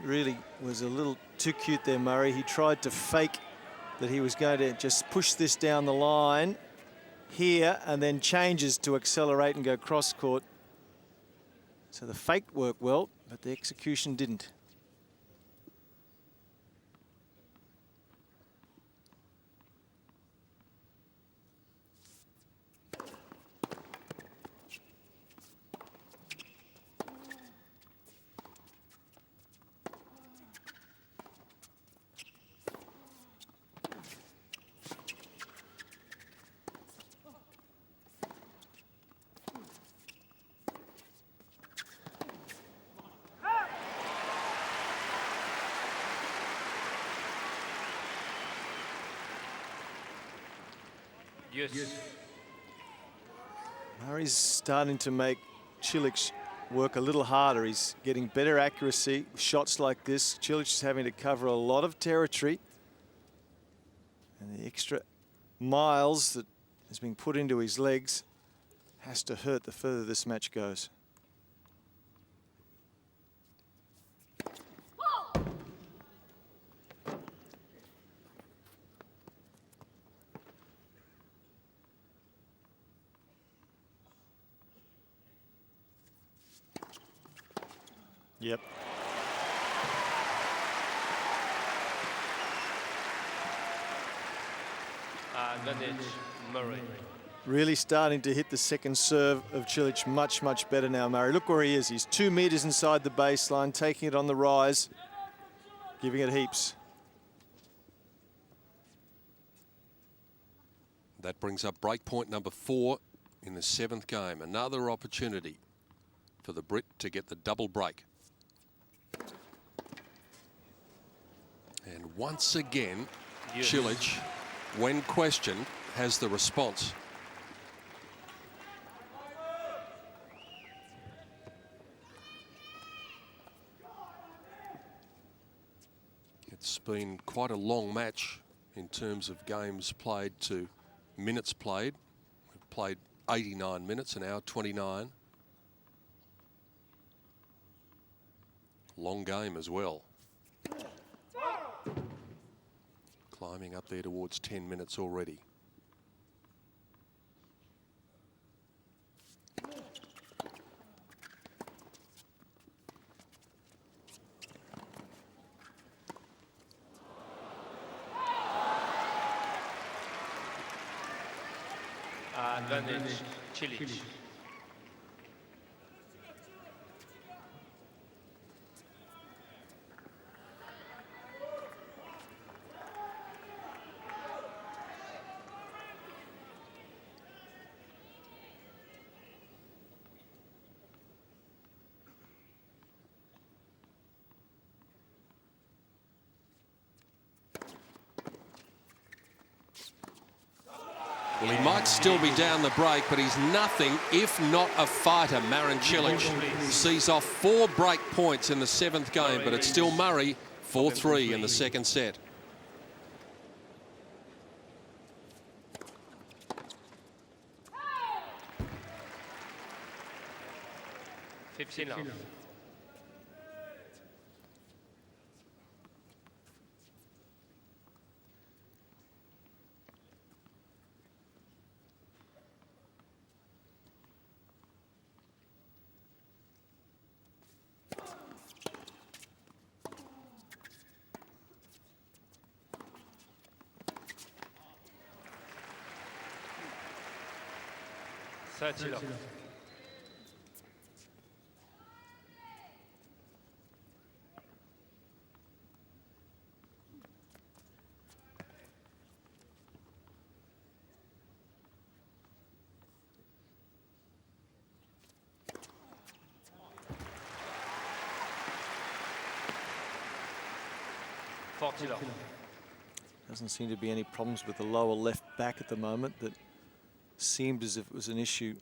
really was a little too cute there, Murray. He tried to fake that he was going to just push this down the line here and then changes to accelerate and go cross court. So the fake worked well, but the execution didn't. Yes. Murray's starting to make Cilic work a little harder. He's getting better accuracy. Shots like this, Cilic is having to cover a lot of territory. And the extra miles that is being put into his legs has to hurt the further this match goes. Yep. Advantage, Murray. Really starting to hit the second serve of Cilic much, much better now, Murray. Look where he is. He's 2 meters inside the baseline, taking it on the rise, giving it heaps. That brings up break point number 4 in the 7th game. Another opportunity for the Brit to get the double break. And once again, Yes. Cilic, when questioned, has the response. It's been quite a long match in terms of games played to minutes played. We've played 89 minutes, an hour 29. Long game as well. Climbing up there towards 10 minutes already. Advantage, Cilic. Well, he might still be down the break, but he's nothing if not a fighter. Marin Cilic sees off 4 break points in the 7th game, but it's still Murray 4-3 in the 2nd set. Semifinal. Semifinal. Doesn't seem to be any problems with the lower left back at the moment. That seemed as if it was an issue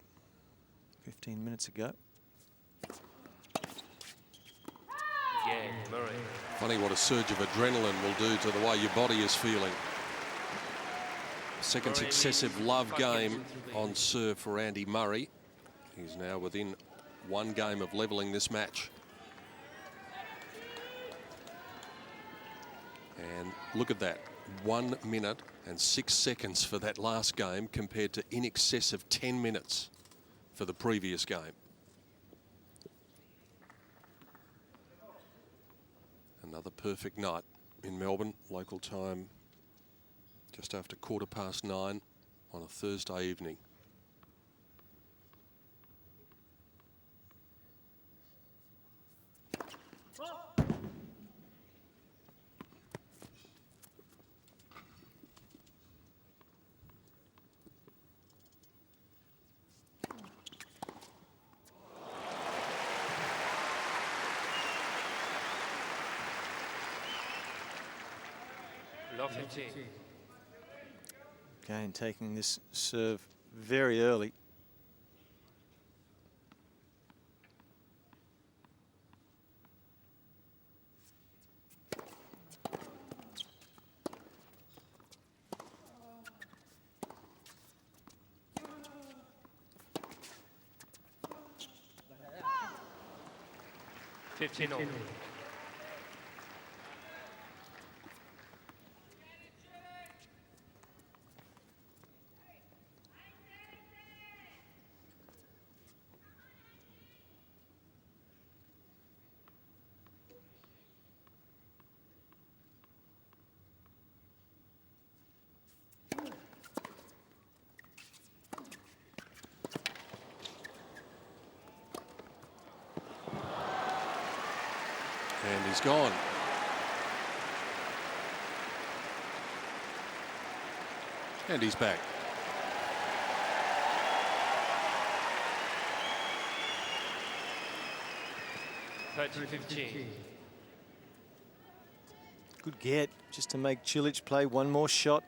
15 minutes ago. Again, Murray. Funny what a surge of adrenaline will do to the way your body is feeling. Second successive love game on serve for Andy Murray. He's now within 1 game of levelling this match. And look at that, 1 minute and 6 seconds for that last game compared to in excess of 10 minutes for the previous game. Another perfect night in Melbourne, local time just after 9:15 on a Thursday evening. Love 15. Cain taking this serve very early. No. And he's gone. And he's back. Good get, just to make Cilic play one more shot.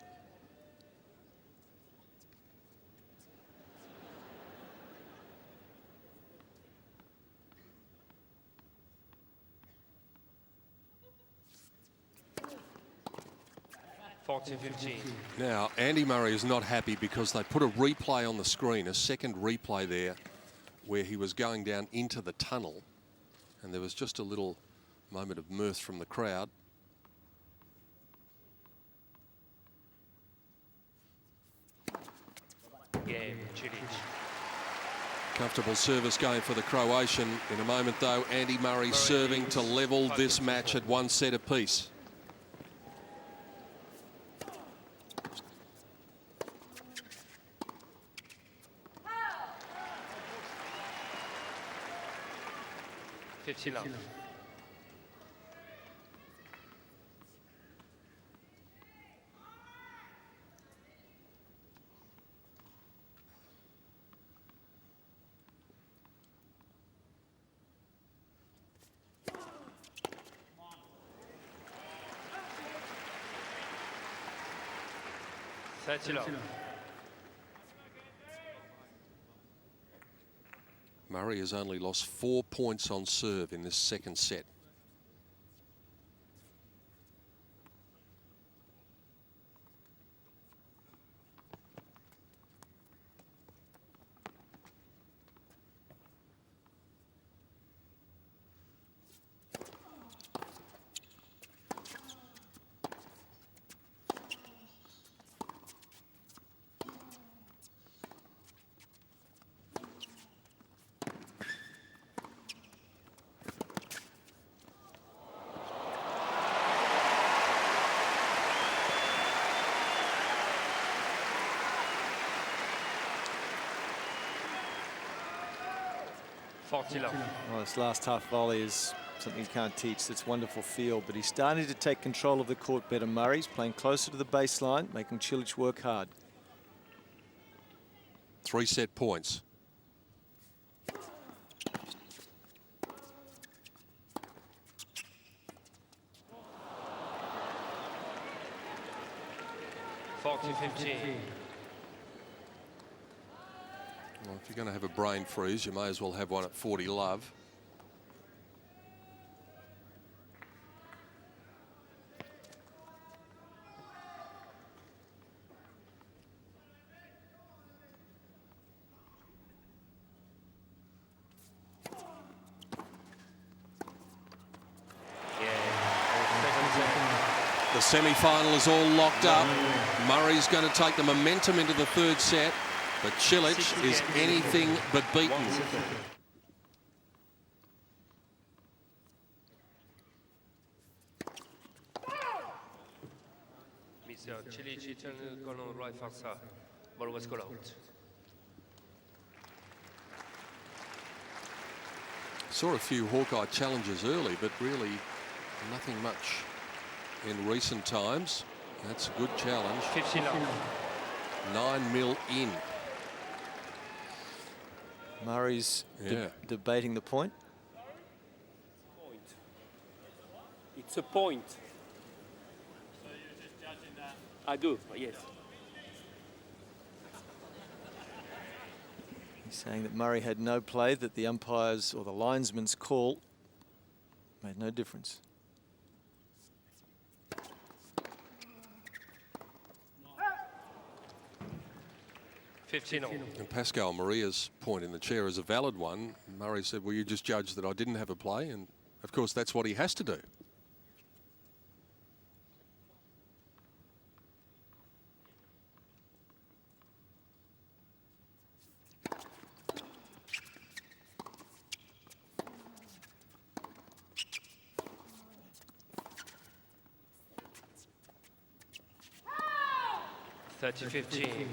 Now, Andy Murray is not happy because they put a replay on the screen, a second replay there, where he was going down into the tunnel. And there was just a little moment of mirth from the crowd. Game, Cilic. Comfortable service game for the Croatian. In a moment, though, Andy Murray serving to level this match at 1 set apiece. Murray has only lost 4 points on serve in this second set. Well, this last half volley is something you can't teach. That's wonderful feel, but he's starting to take control of the court better. Murray's playing closer to the baseline, making Cilic work hard. 3 set points. Well, if you're going to have a brain freeze, you may as well have one at 40 love. The semi-final is all locked up. Murray's going to take the momentum into the third set, but Cilic is anything but beaten. Mr. Cilic turned the corner right for side. Ball was called out. Saw a few Hawkeye challenges early, but really nothing much in recent times. That's a good challenge. 9-0 in. Murray's debating the point. It's a point. So you're just judging that? I do, yes. He's saying that Murray had no play, that the umpires or the linesman's call made no difference. And Pascal Maria's point in the chair is a valid one. Murray said, well, you just judged that I didn't have a play. And, of course, that's what he has to do. (30-15).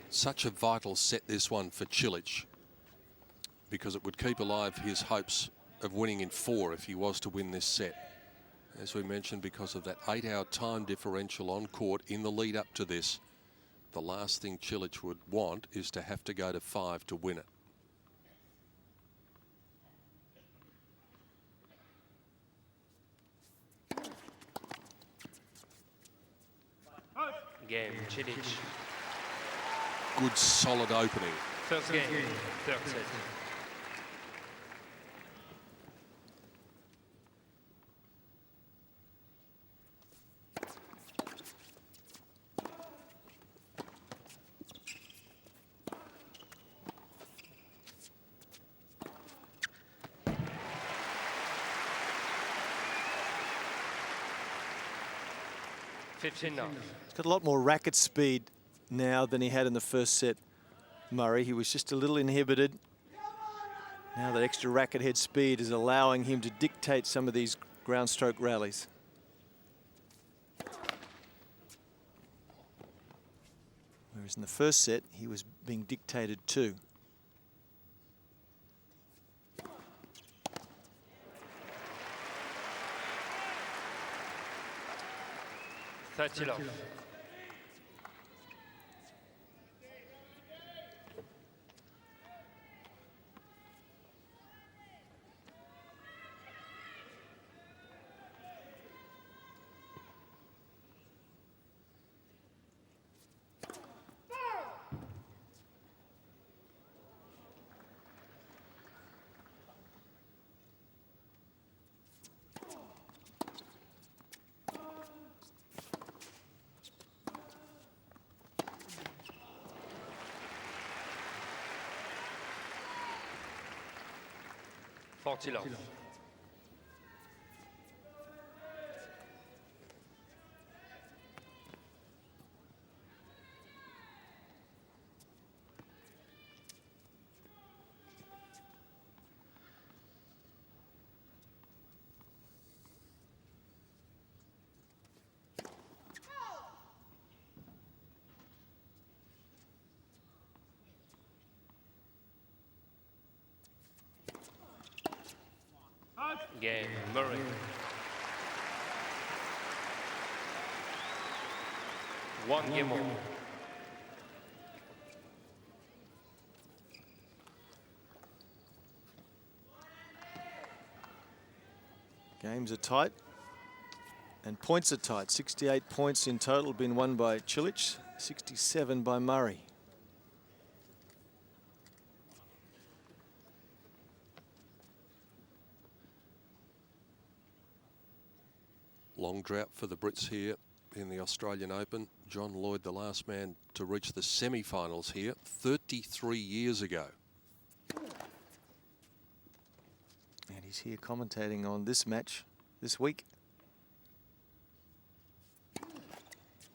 Such a vital set, this one, for Cilic, because it would keep alive his hopes of winning in 4 if he was to win this set. As we mentioned, because of that 8-hour time differential on court in the lead up to this, the last thing Cilic would want is to have to go to 5 to win it. Game, Cilic. Good solid opening. First game, third set. He's got a lot more racket speed now than he had in the first set, Murray. He was just a little inhibited. Now that extra racket head speed is allowing him to dictate some of these ground stroke rallies. Whereas in the first set, he was being dictated too. Love. Game, Murray. One game more. Games are tight and points are tight. 68 points in total been won by Cilic, 67 by Murray. Long drought for the Brits here in the Australian Open. John Lloyd, the last man to reach the semi-finals here 33 years ago. And he's here commentating on this match this week.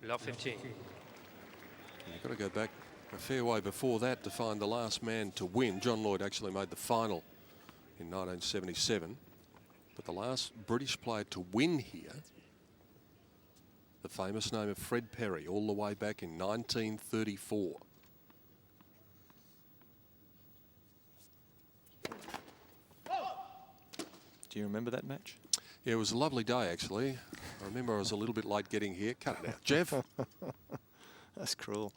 Love 15. You've got to go back a fair way before that to find the last man to win. John Lloyd actually made the final in 1977. But the last British player to win here The famous name of Fred Perry, all the way back in 1934. Do you remember that match? Yeah, it was a lovely day, actually. I remember I was a little bit late getting here. Cut it out, Jeff. That's cruel.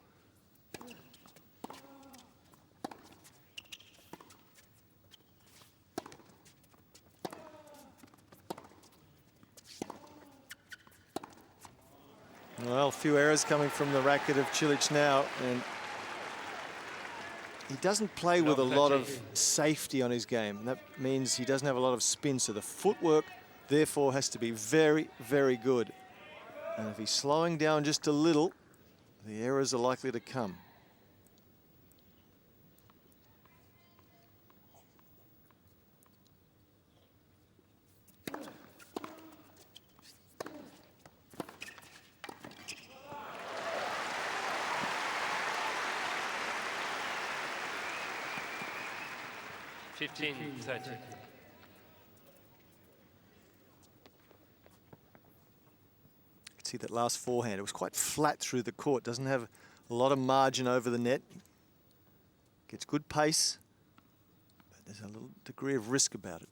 Well, a few errors coming from the racket of Cilic now, and he doesn't play with a lot of safety on his game. That means he doesn't have a lot of spin, so the footwork, therefore, has to be very, very good. And if he's slowing down just a little, the errors are likely to come. See that last forehand, it was quite flat through the court, doesn't have a lot of margin over the net. Gets good pace, but there's a little degree of risk about it.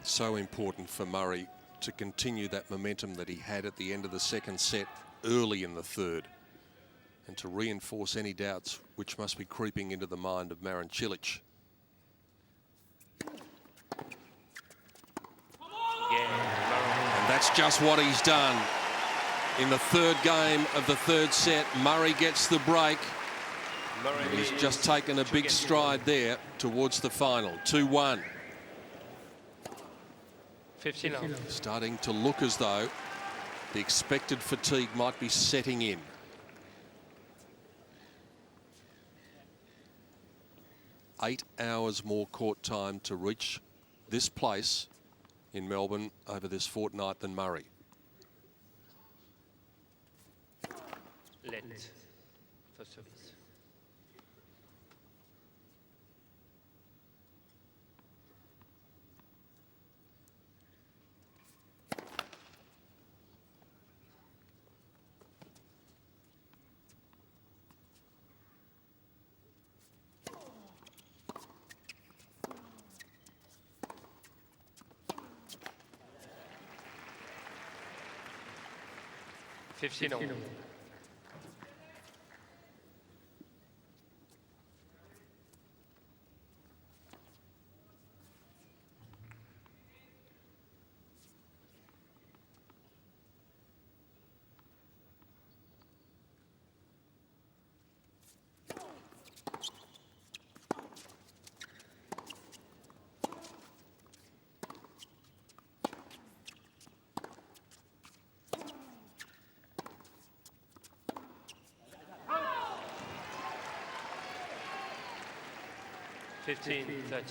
So important for Murray to continue that momentum that he had at the end of the second set early in the third, and to reinforce any doubts which must be creeping into the mind of Marin Cilic. And that's just what he's done. In the third game of the third set, Murray gets the break. And he's just taken a big stride there towards the final. 2-1. Starting to look as though the expected fatigue might be setting in. Eight hours more court time to reach this place in Melbourne over this fortnight than Murray. Let for service. Final. 15-30.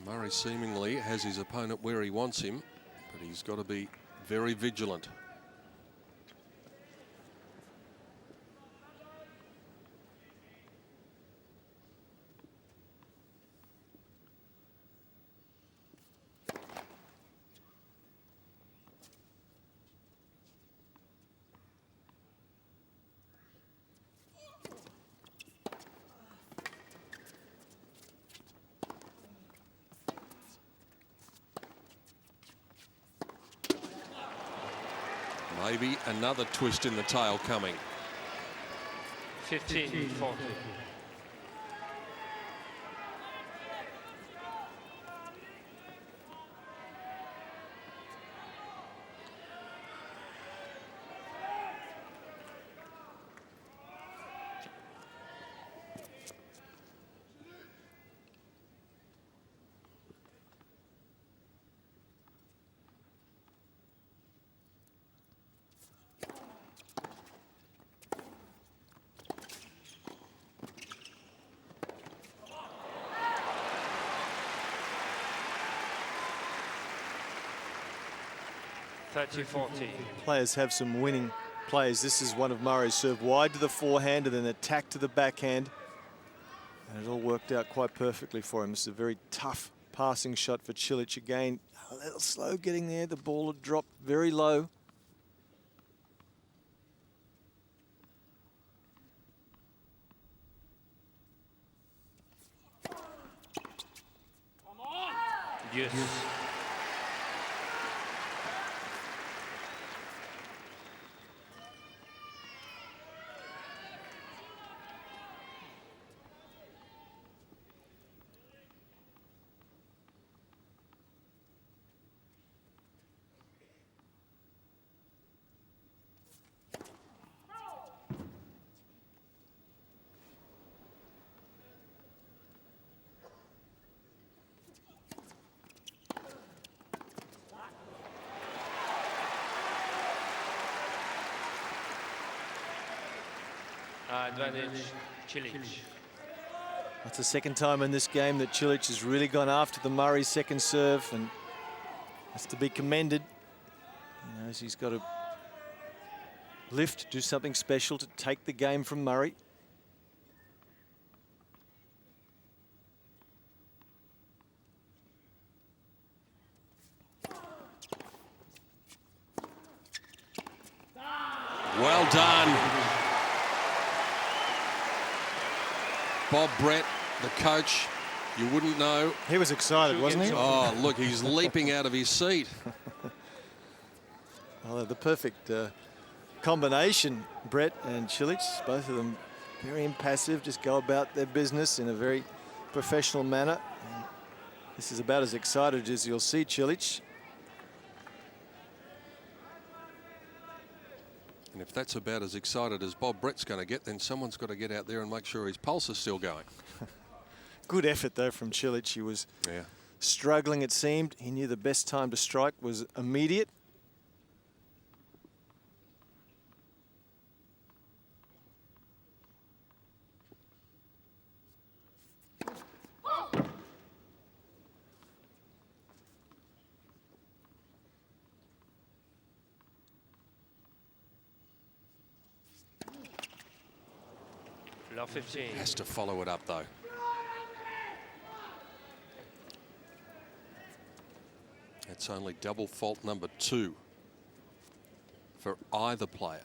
Murray seemingly has his opponent where he wants him, but he's got to be very vigilant. Maybe another twist in the tail coming. 15-40. 30-40. Players have some winning plays. This is one of Murray's serve wide to the forehand and then attack to the backhand. And it all worked out quite perfectly for him. It's a very tough passing shot for Cilic. Again, a little slow getting there. The ball had dropped very low. Yes. Advantage, Cilic. That's the second time in this game that Cilic has really gone after the Murray second serve, and that's to be commended. He knows he's got to lift, do something special to take the game from Murray. Well done. Bob Brett, the coach, you wouldn't know. He was excited, wasn't he? Oh, look, he's leaping out of his seat. Well, the perfect combination, Brett and Cilic, both of them very impassive, just go about their business in a very professional manner. And this is about as excited as you'll see Cilic. And if that's about as excited as Bob Brett's going to get, then someone's got to get out there and make sure his pulse is still going. Good effort, though, from Cilic. He was struggling, it seemed. He knew the best time to strike was immediate. Love 15. Has to follow it up, though. It's only double fault number 2 for either player.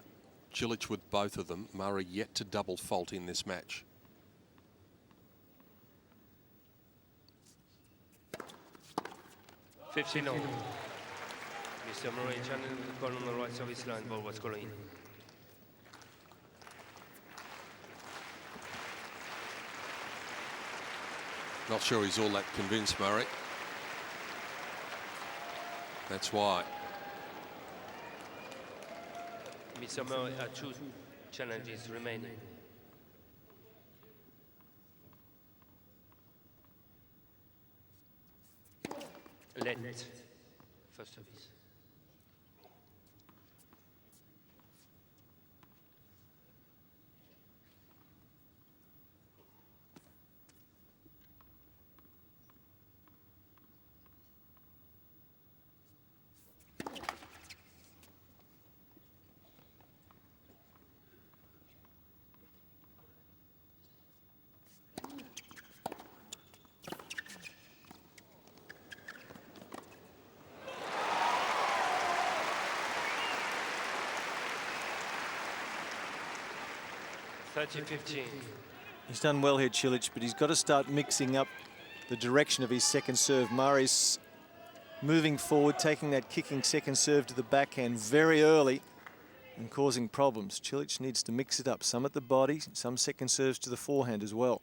Cilic with both of them. Murray yet to double fault in this match. Mr. Marin Cilic, call on the right service line, ball was going in. Not sure he's all that convinced, Murray. That's why. Mr. Murray had 2 challenges remaining. Let first service. He's done well here, Cilic, but he's got to start mixing up the direction of his second serve. Murray's moving forward, taking that kicking second serve to the backhand very early and causing problems. Cilic needs to mix it up, some at the body, some second serves to the forehand as well.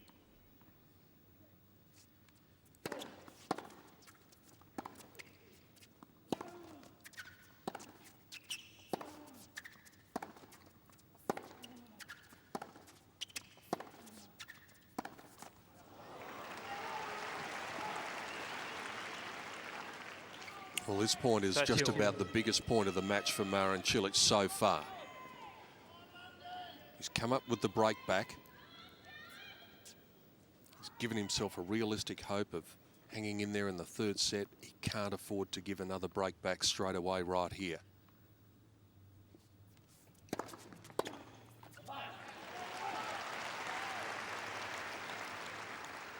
Well, this point is just about the biggest point of the match for Marin Cilic so far. He's come up with the break back. He's given himself a realistic hope of hanging in there in the third set. He can't afford to give another break back straight away right here.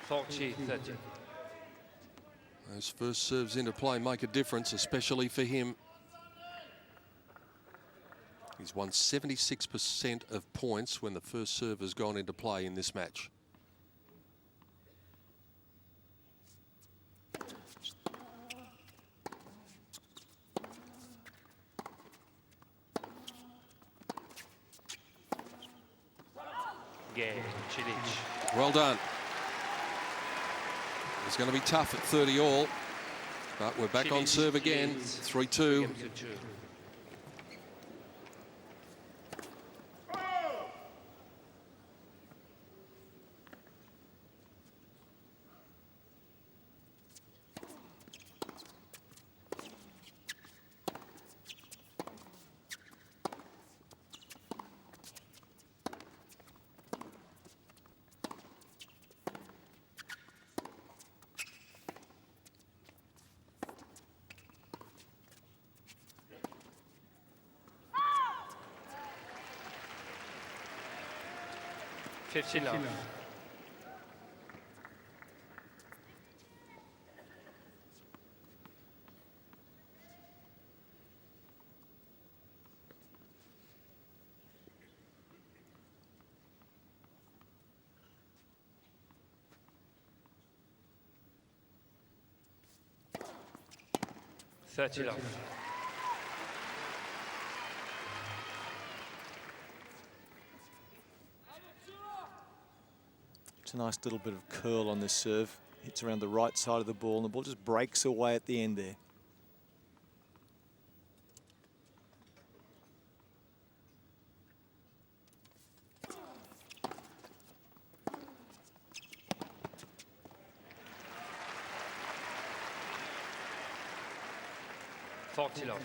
40-30. Those first serves into play make a difference, especially for him. He's won 76% of points when the first serve has gone into play in this match. Game, Cilic. Well done. It's going to be tough at 30 all, but we're back on serve again. 3-2. Game to 2. Love. Love. It's a nice little bit of curl on this serve. Hits around the right side of the ball, and the ball just breaks away at the end there. Love.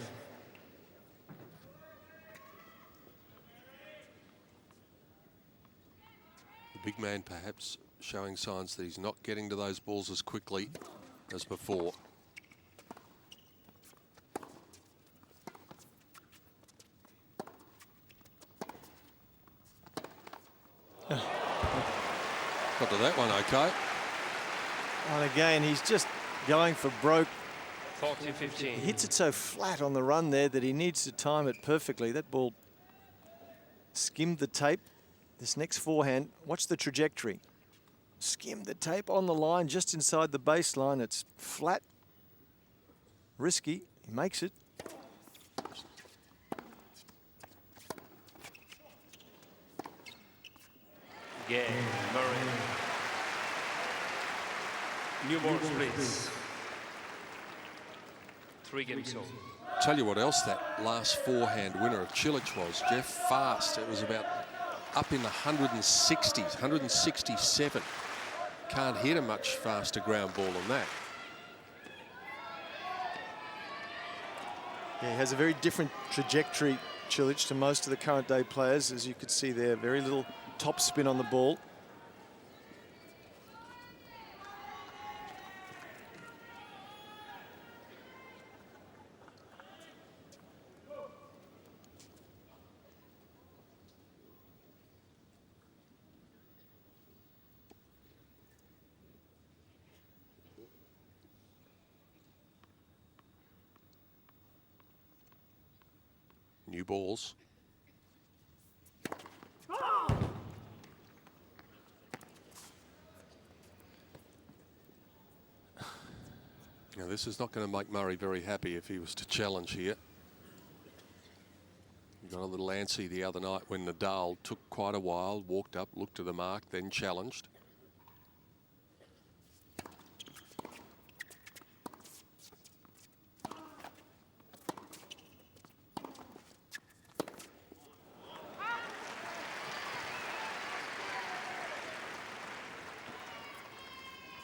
The big man perhaps showing signs that he's not getting to those balls as quickly as before. Got to that one okay. And again, he's just going for broke. 40-15. He hits it so flat on the run there that he needs to time it perfectly. That ball skimmed the tape. This next forehand, watch the trajectory. Skimmed the tape on the line just inside the baseline. It's flat, risky. He makes it. Game, Marin. Newborn splits. 3 games all. Tell you what else that last forehand winner of Cilic was, Jeff. Fast. It was about up in the 160s, 167. Can't hit a much faster ground ball than that. Yeah, he has a very different trajectory, Cilic, to most of the current day players. As you could see there, very little top spin on the ball. New balls. Now this is not going to make Murray very happy if he was to challenge here. He got a little antsy the other night when Nadal took quite a while, walked up, looked to the mark, then challenged.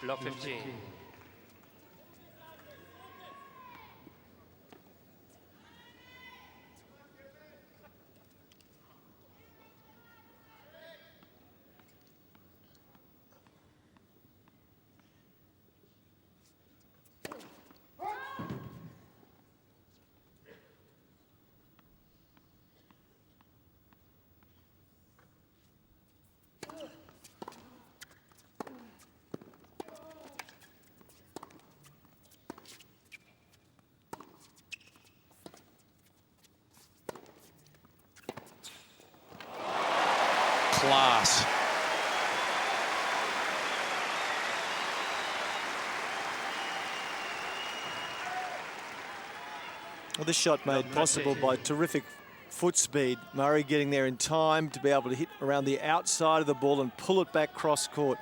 Love 15. class. Well, this shot made possible by terrific foot speed. Murray getting there in time to be able to hit around the outside of the ball and pull it back cross court.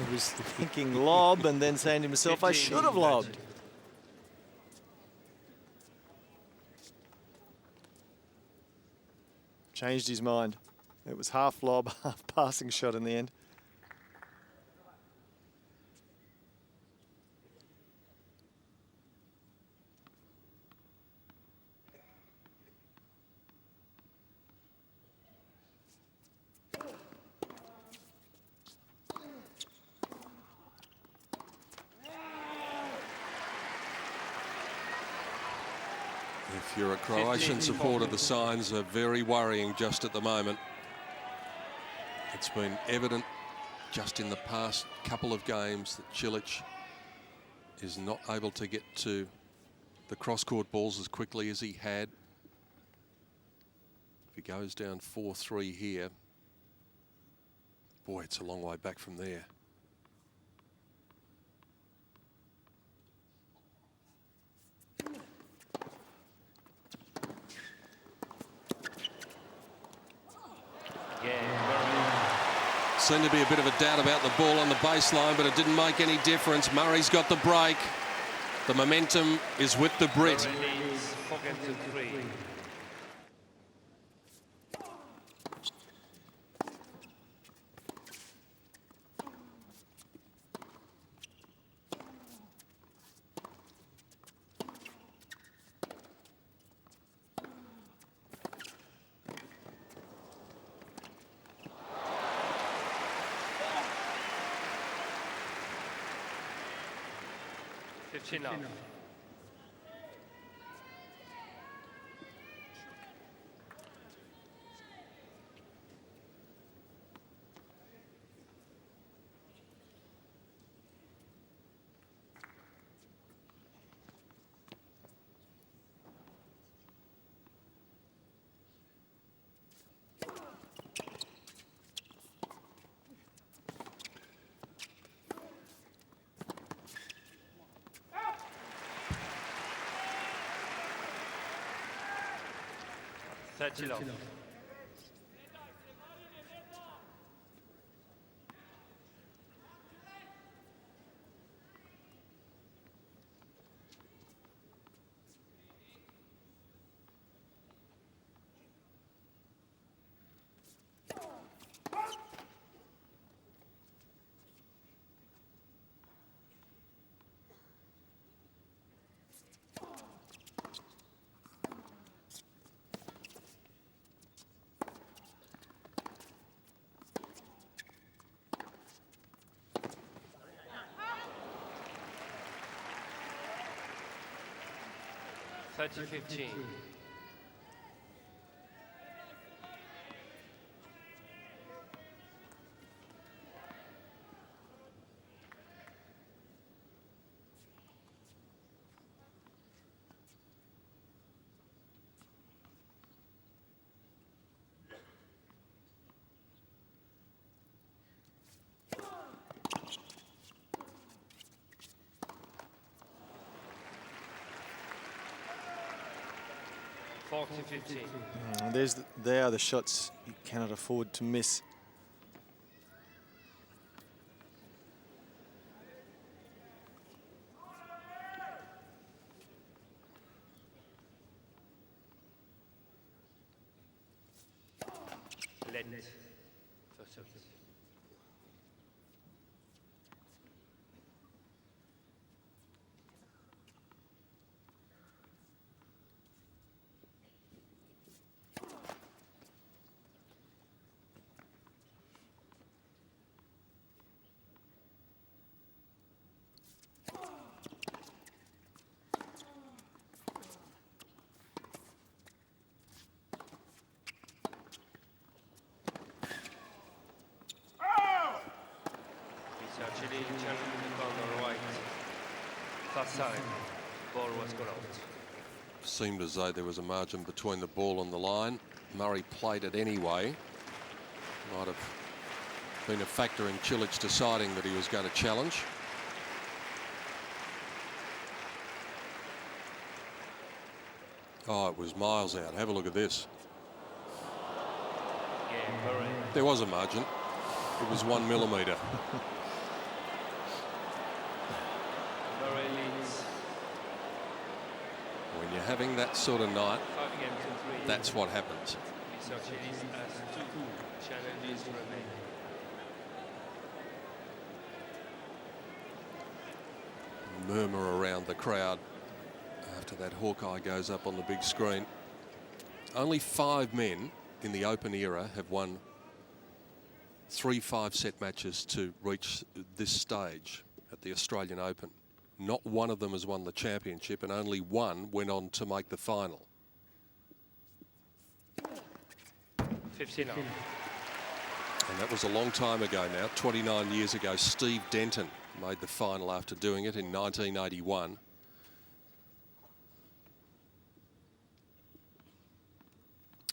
He was thinking lob and then saying to himself, I should have lobbed. Changed his mind. It was half lob, half passing shot in the end. If you're a Croatian supporter, the signs are very worrying just at the moment. It's been evident just in the past couple of games that Cilic is not able to get to the cross-court balls as quickly as he had. If he goes down 4-3 here, boy, it's a long way back from there. Seemed to be a bit of a doubt about the ball on the baseline, but it didn't make any difference. Murray's got the break. The momentum is with the Brit. 15 love. Love. 30-15. There are the shots you cannot afford to miss. First service. Fast time. Ball was gone out. Seemed as though there was a margin between the ball and the line. Murray played it anyway. Might have been a factor in Cilic deciding that he was going to challenge. Oh, it was miles out. Have a look at this. Yeah, Murray. There was a margin. It was 1 millimetre. Murray leads When you're having that sort of night, 5 games to 3. that's what happens. Researchers has 2 challenges remaining. Murmur around the crowd after that Hawkeye goes up on the big screen. Only 5 men in the Open era have won 3 5-set matches to reach this stage at the Australian Open. Not one of them has won the championship, and only one went on to make the final. 50 now. And that was a long time ago now, 29 years ago. Steve Denton made the final after doing it in 1981.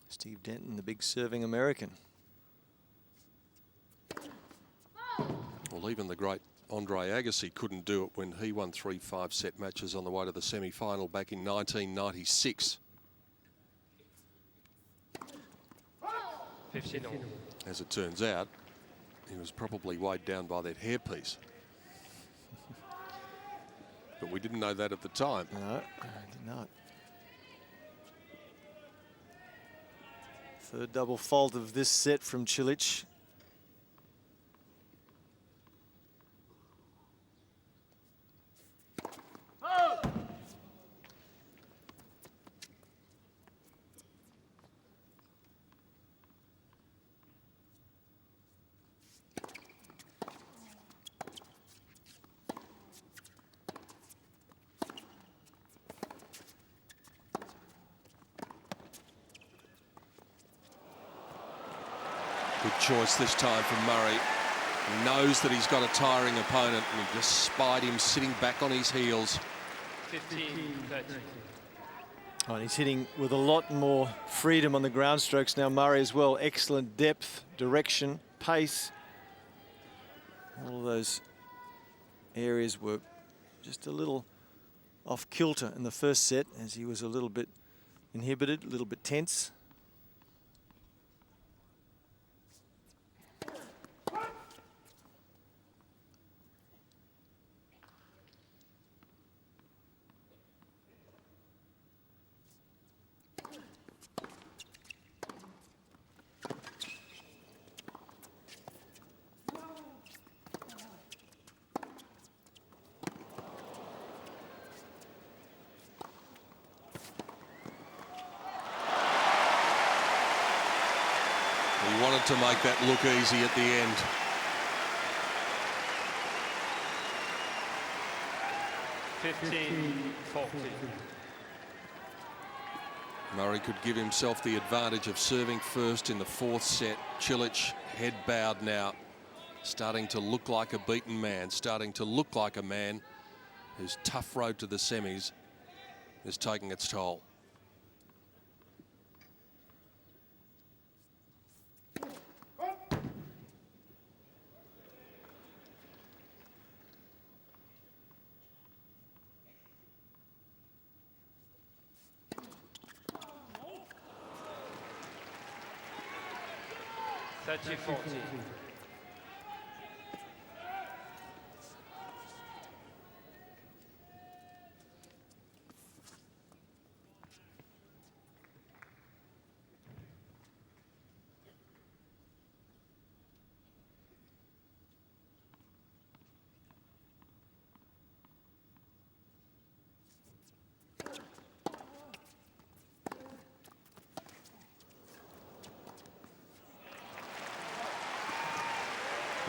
Steve Denton, the big serving American. Well, even the great Andre Agassi couldn't do it when he won 3 5-set matches on the way to the semi-final back in 1996. 50 now. As it turns out, he was probably weighed down by that hairpiece. But we didn't know that at the time. No, I did not. Third double fault of this set from Cilic. Good choice this time from Murray. He knows that he's got a tiring opponent, and he just spied him sitting back on his heels. 15-30. Oh, and he's hitting with a lot more freedom on the ground strokes now. Murray as well. Excellent depth, direction, pace. All those areas were just a little off kilter in the first set, as he was a little bit inhibited, a little bit tense. He wanted to make that look easy at the end. Murray could give himself the advantage of serving first in the 4th set. Cilic, head bowed now, starting to look like a beaten man, starting to look like a man whose tough road to the semis is taking its toll.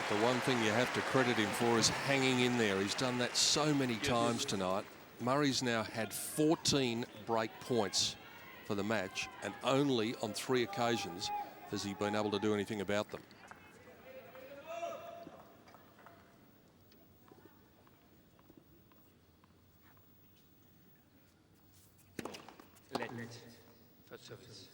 The one thing you have to credit him for is hanging in there. He's done that so many times tonight. Murray's now had 14 break points for the match, and only on 3 occasions has he been able to do anything about them. First service.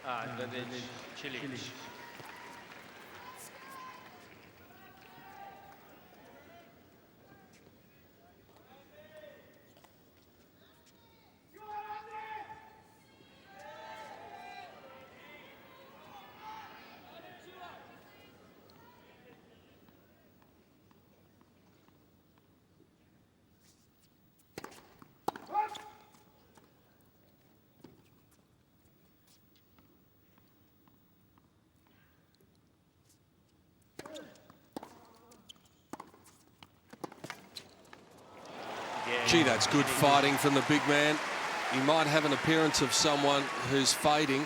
Advantage, Cilic. Gee, that's good fighting from the big man. He might have an appearance of someone who's fading,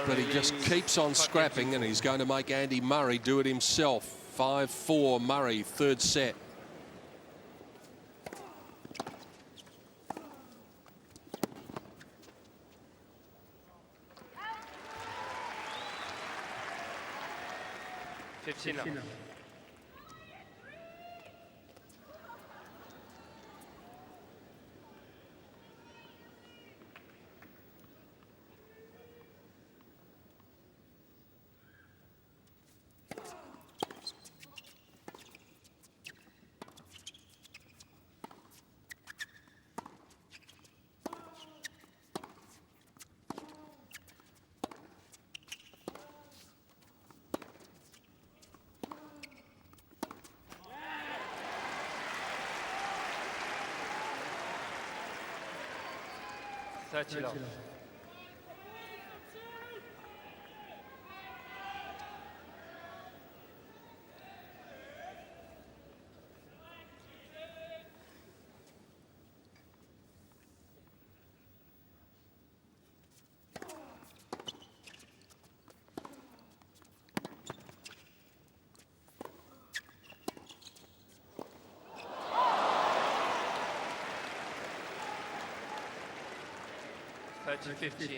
but he just keeps on scrapping, and he's going to make Andy Murray do it himself. 5-4 Murray, third set. Final. 30 love. To 15.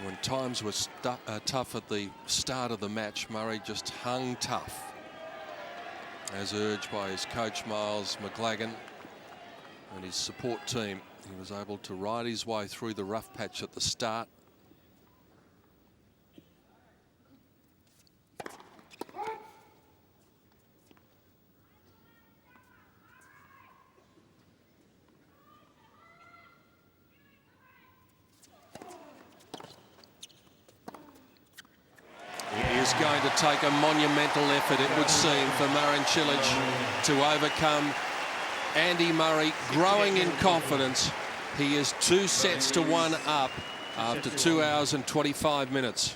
When times were tough at the start of the match, Murray just hung tough, as urged by his coach Miles McLagan and his support team. He was able to ride his way through the rough patch at the start. Going to take a monumental effort, it would seem, for Marin Cilic to overcome Andy Murray, growing in confidence. He is 2 sets to 1 up after 2 hours and 25 minutes.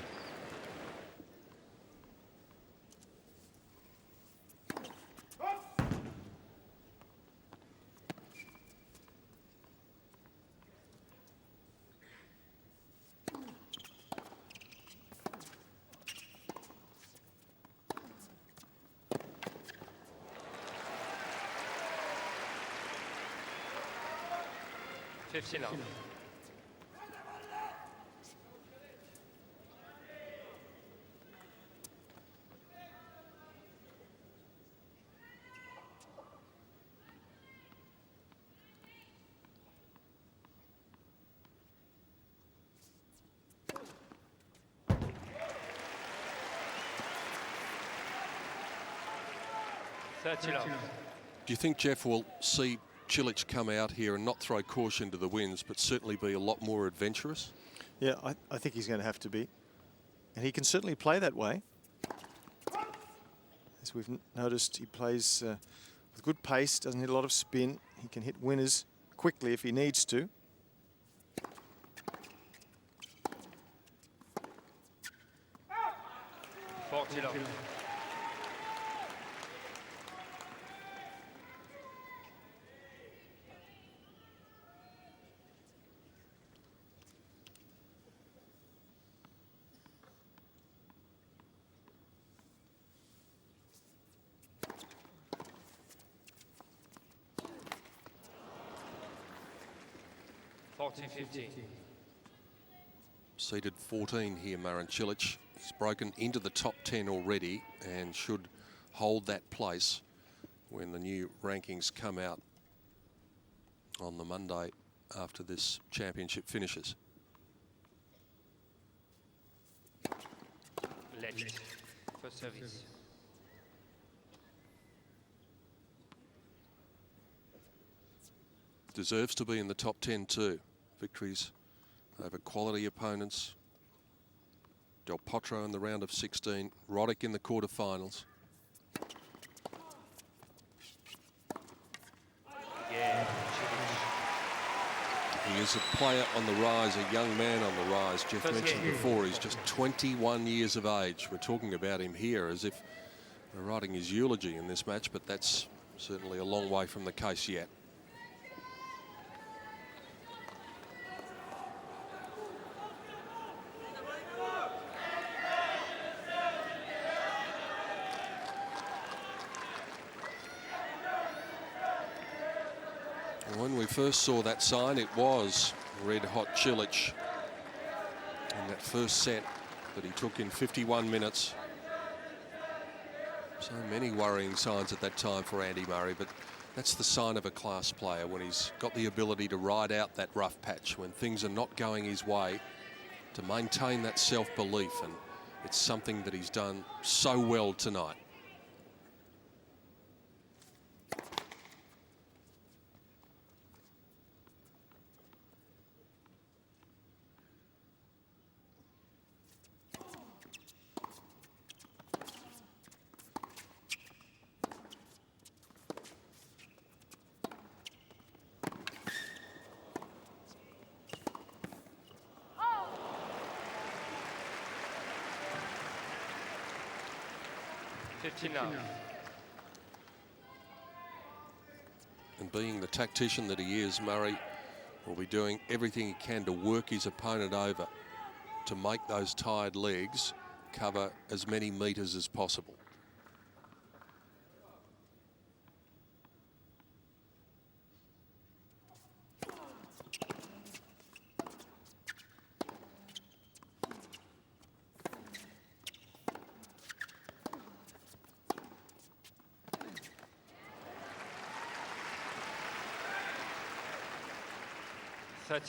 Final. 30 love. Do you think Jeff will see Cilic come out here and not throw caution to the winds, but certainly be a lot more adventurous? Yeah, I think he's going to have to be. And he can certainly play that way. As we've noticed, he plays with good pace, doesn't hit a lot of spin. He can hit winners quickly if he needs to. Love. 40-15. Seeded 14 here, Marin Cilic. He's broken into the top 10 already and should hold that place when the new rankings come out on the Monday after this championship finishes. Legend. First service. Deserves to be in the top 10 too. Victories over quality opponents. Del Potro in the round of 16. Roddick in the quarterfinals. Yeah. He is a player on the rise, a young man on the rise. Jeff mentioned before he's just 21 years of age. We're talking about him here as if we're writing his eulogy in this match, but that's certainly a long way from the case yet. When we first saw that sign, it was red-hot Cilic in that first set that he took in 51 minutes. So many worrying signs at that time for Andy Murray, but that's the sign of a class player, when he's got the ability to ride out that rough patch, when things are not going his way, to maintain that self-belief, and it's something that he's done so well tonight. And being the tactician that he is, Murray will be doing everything he can to work his opponent over, to make those tired legs cover as many metres as possible.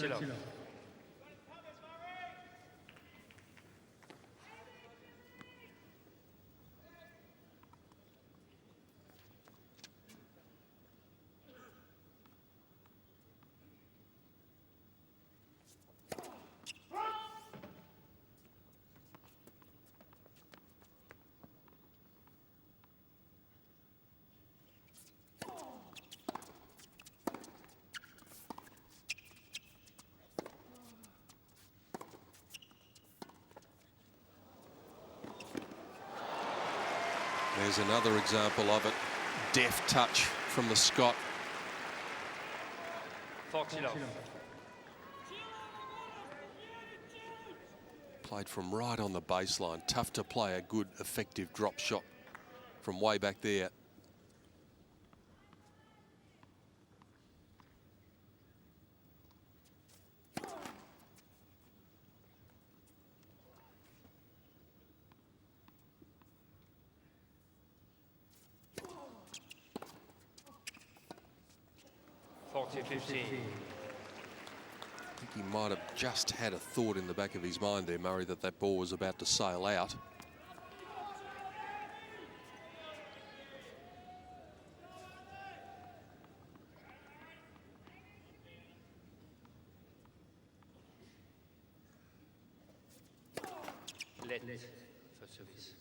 Love. There's another example of it. Deft touch from the Scot. 40 love. Played from right on the baseline. Tough to play a good, effective drop shot from way back there. I think he might have just had a thought in the back of his mind there, Murray, that that ball was about to sail out. Let for service.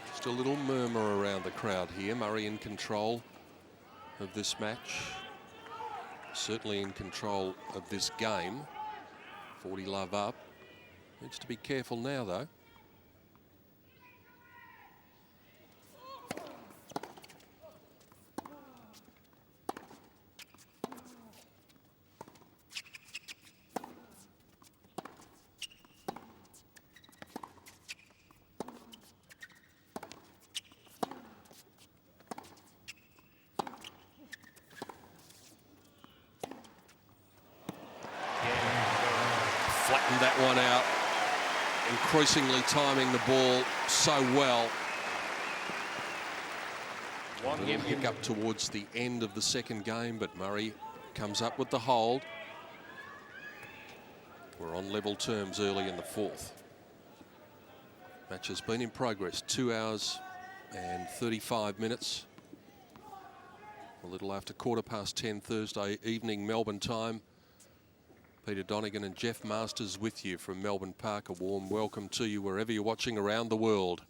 Just a little murmur around the crowd here. Murray in control of this match. Certainly in control of this game. 40 love up. Needs to be careful now, though. Flattened that one out, increasingly timing the ball so well. A little hiccup towards the end of the second game, but Murray comes up with the hold. We're on level terms early in the fourth. Match has been in progress, 2 hours and 35 minutes. A little after 10:15 Thursday evening Melbourne time. Peter Donegan and Jeff Masters with you from Melbourne Park. A warm welcome to you wherever you're watching around the world.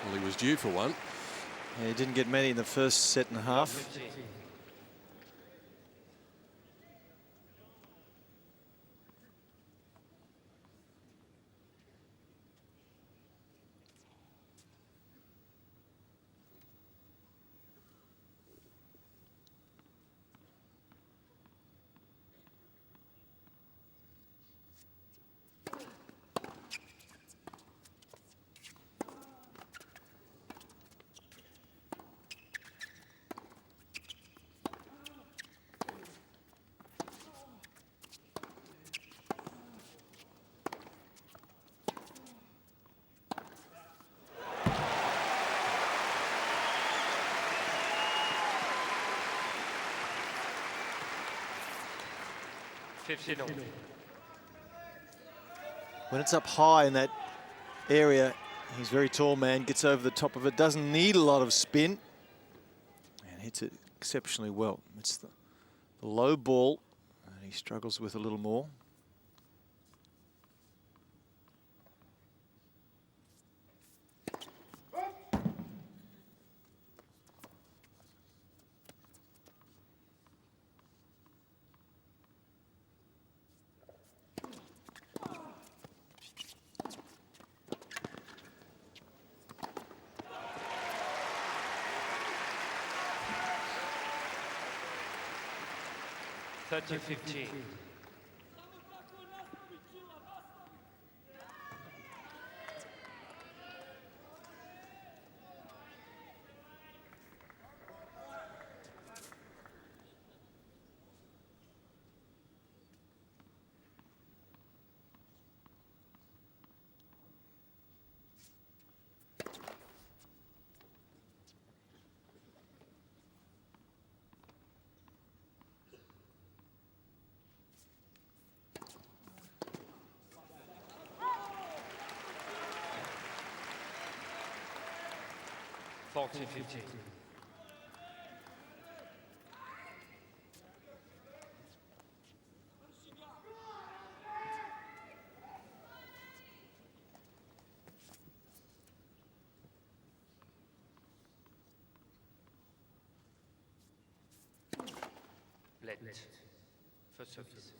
Well, he was due for one. Yeah, he didn't get many in the first set and a half. When it's up high in that area, he's a very tall man, gets over the top of it, doesn't need a lot of spin, and hits it exceptionally well. It's the low ball, and he struggles with a little more. $30-15. $40-15. Let for service.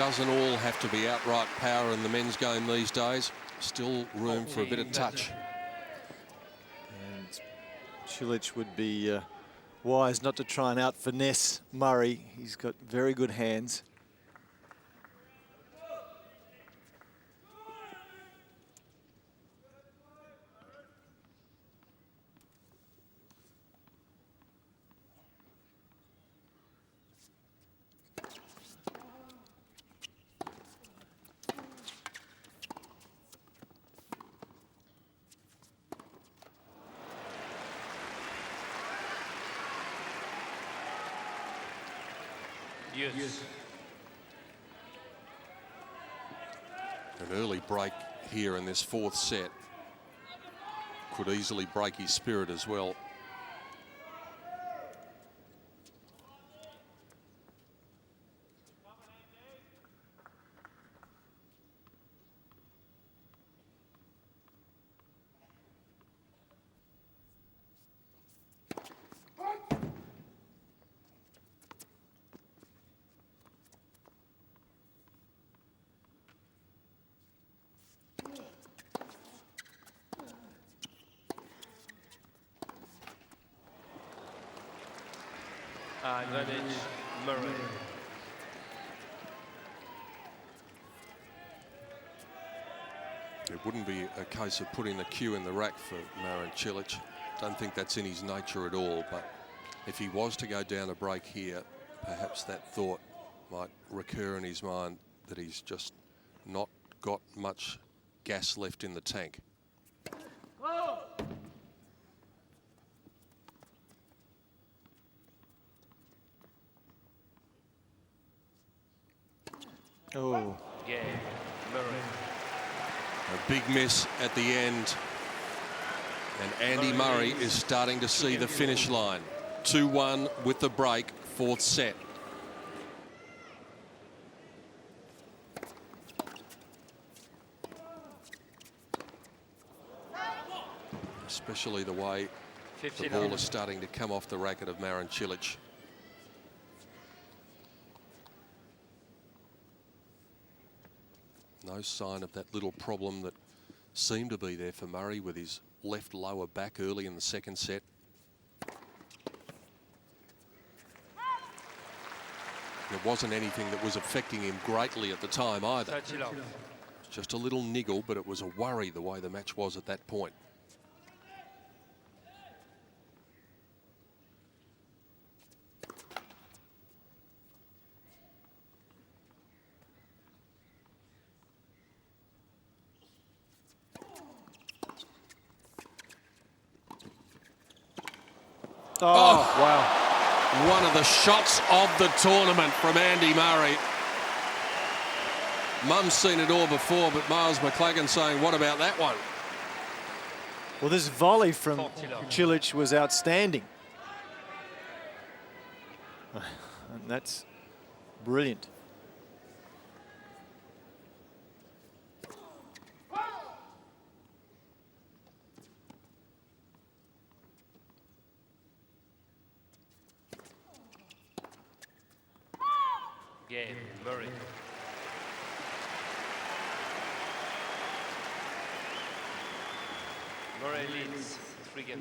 doesn't all have to be outright power in the men's game these days. Still room for a bit of touch. And Cilic would be wise not to try and out-finesse Murray. He's got very good hands. Yes. An early break here in this fourth set could easily break his spirit as well. Advantage, Marin. It wouldn't be a case of putting the cue in the rack for Marin Cilic. Don't think that's in his nature at all, but if he was to go down a break here, perhaps that thought might recur in his mind that he's just not got much gas left in the tank. Oh. Game, Marin. A big miss at the end. And Andy Murray is starting to see the finish line. 2-1 with the break, fourth set. Especially the way the ball is starting to come off the racket of Marin Cilic. No sign of that little problem that seemed to be there for Murray with his left lower back early in the second set. There wasn't anything that was affecting him greatly at the time either. Touch it off. Just a little niggle, but it was a worry the way the match was at that point. Oh, wow. One of the shots of the tournament from Andy Murray. Mum's seen it all before, but Miles McLagan saying, what about that one? Well, this volley from Cilic was outstanding. And that's brilliant. Game, Marin. Murray leads 3-2.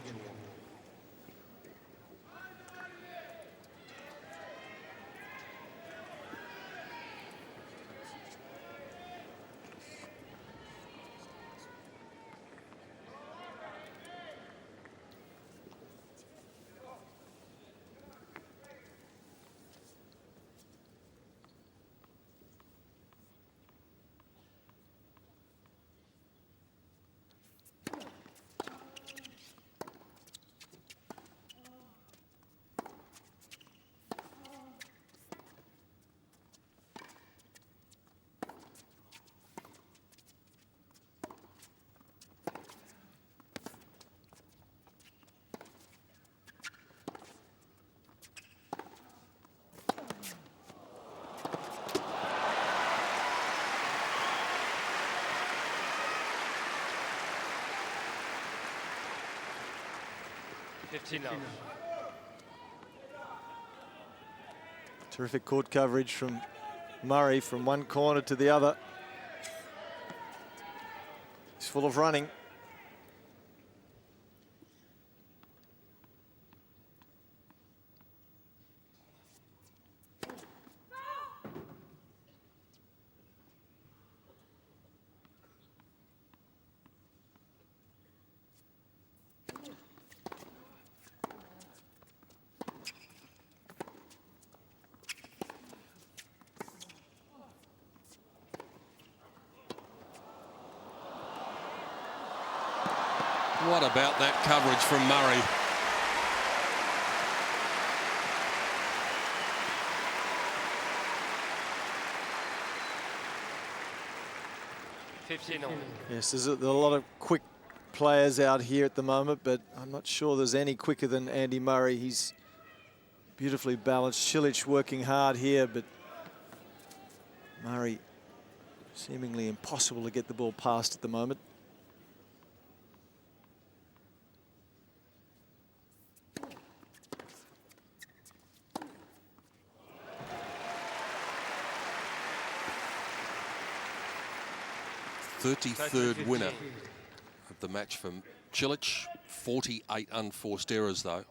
Terrific court coverage from Murray from one corner to the other. He's full of running. What about that coverage from Murray? Yes, there's a lot of quick players out here at the moment, but I'm not sure there's any quicker than Andy Murray. He's beautifully balanced. Cilic working hard here, but Murray seemingly impossible to get the ball past at the moment. Third winner of the match from Cilic. 48 unforced errors though.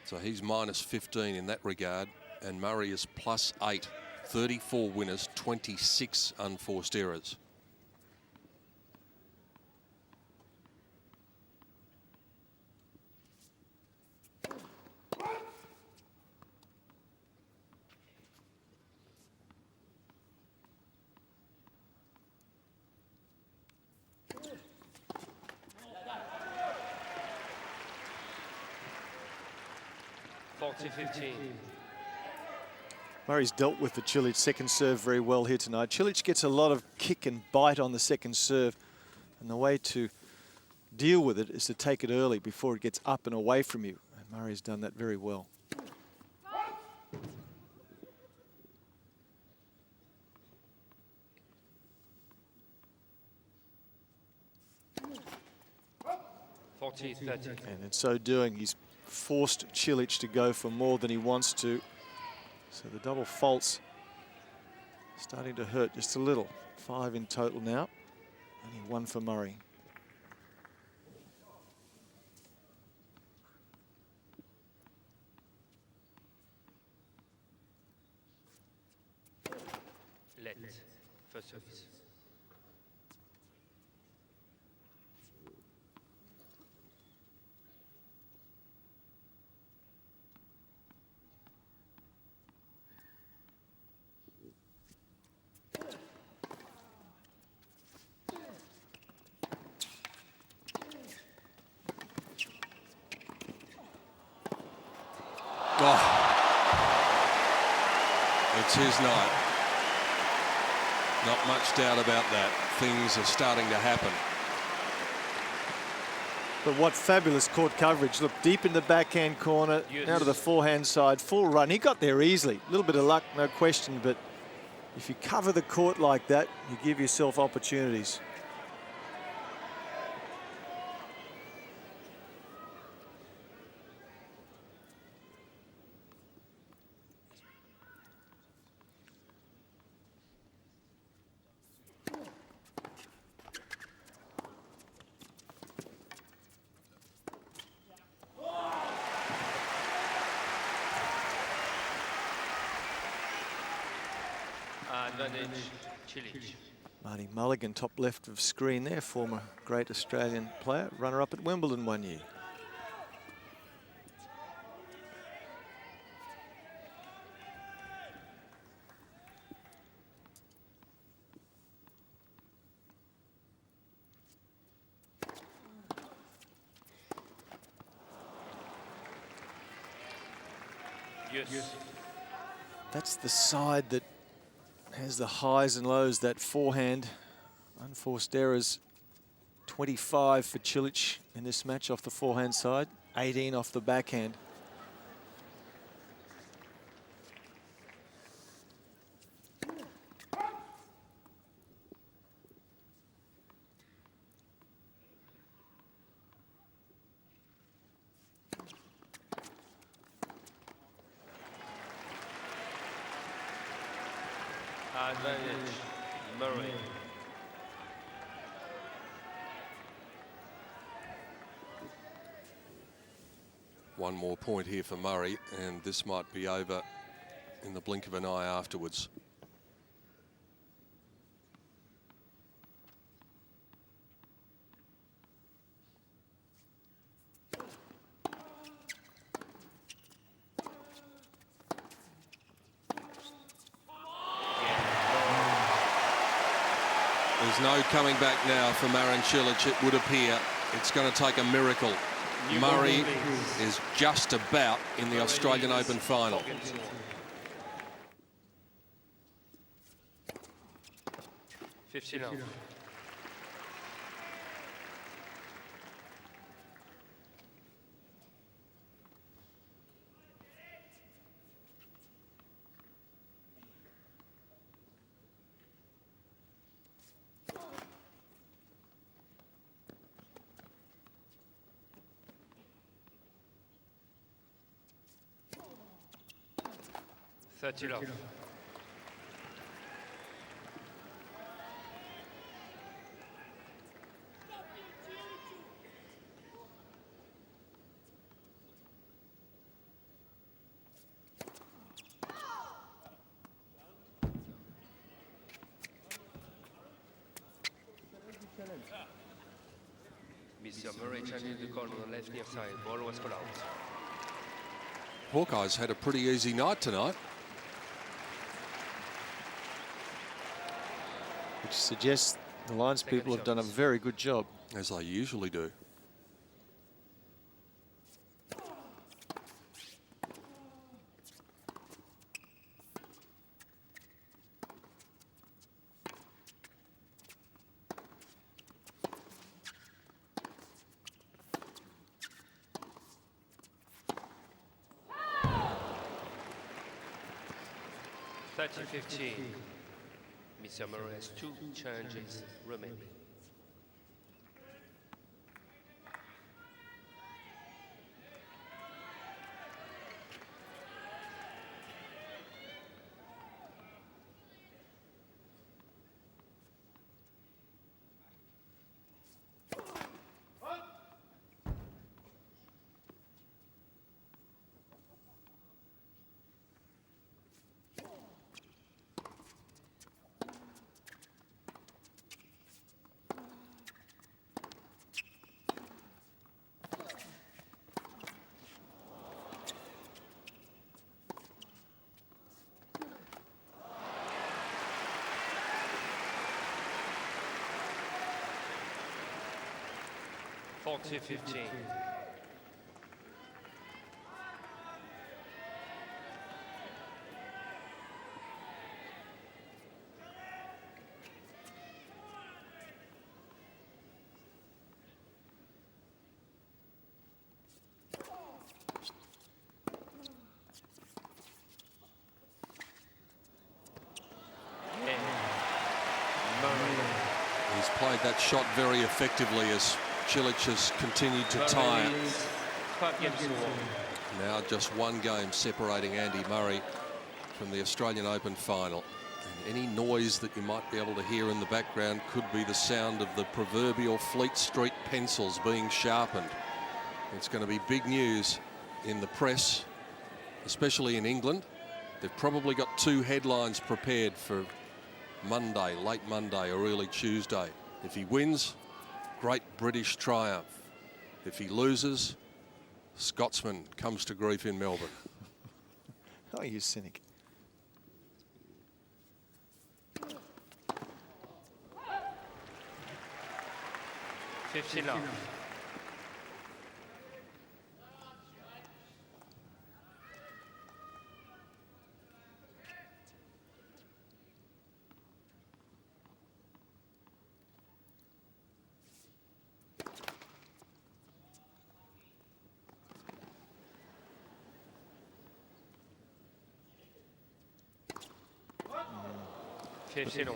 So he's -15 in that regard, and Murray is +8. 34 winners, 26 unforced errors. Murray's dealt with the Cilic second serve very well here tonight. Cilic gets a lot of kick and bite on the second serve, and the way to deal with it is to take it early before it gets up and away from you. And Murray's done that very well. And in so doing, he's forced Cilic to go for more than he wants to. So the double faults starting to hurt just a little. 5 in total now. Only 1 for Murray. First service. Oh, it's his night. Not much doubt about that. Things are starting to happen. But what fabulous court coverage. Look, deep in the backhand corner, now to the forehand side, full run. He got there easily. A little bit of luck, no question, but if you cover the court like that, you give yourself opportunities. Marty Mulligan, top left of screen there, former great Australian player, runner-up at Wimbledon one year. Yes. That's the side that has the highs and lows, that forehand. Unforced errors, 25 for Cilic in this match off the forehand side, 18 off the backhand. Advantage, Murray. One more point here for Murray, and this might be over in the blink of an eye afterwards. There's no coming back now for Marin Cilic, it would appear. It's going to take a miracle. Murray is just about in the Australian Open final. $50. 30 love. Mr. Murray changing the call on the left near side. Ball was called out. Hawkeyes had a pretty easy night tonight. Which suggests the Lions people have done a very good job. As they usually do. $30-15. Mr. Murray has 2 challenges remaining. $40-15. He's played that shot very effectively as Cilic has continued to tie it. 5 games to 1. Now just one game separating Andy Murray from the Australian Open final. And any noise that you might be able to hear in the background could be the sound of the proverbial Fleet Street pencils being sharpened. It's going to be big news in the press, especially in England. They've probably got 2 headlines prepared for Monday, late Monday or early Tuesday. If he wins, great British triumph. If he loses, Scotsman comes to grief in Melbourne. Oh, you cynic. $50 love.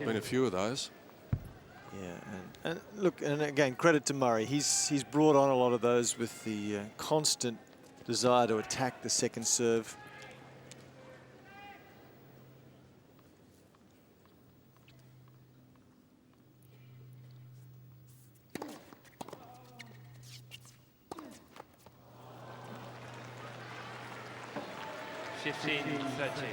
Been a few of those. Yeah, and look, and again, credit to Murray. He's brought on a lot of those with the constant desire to attack the second serve. 15-30.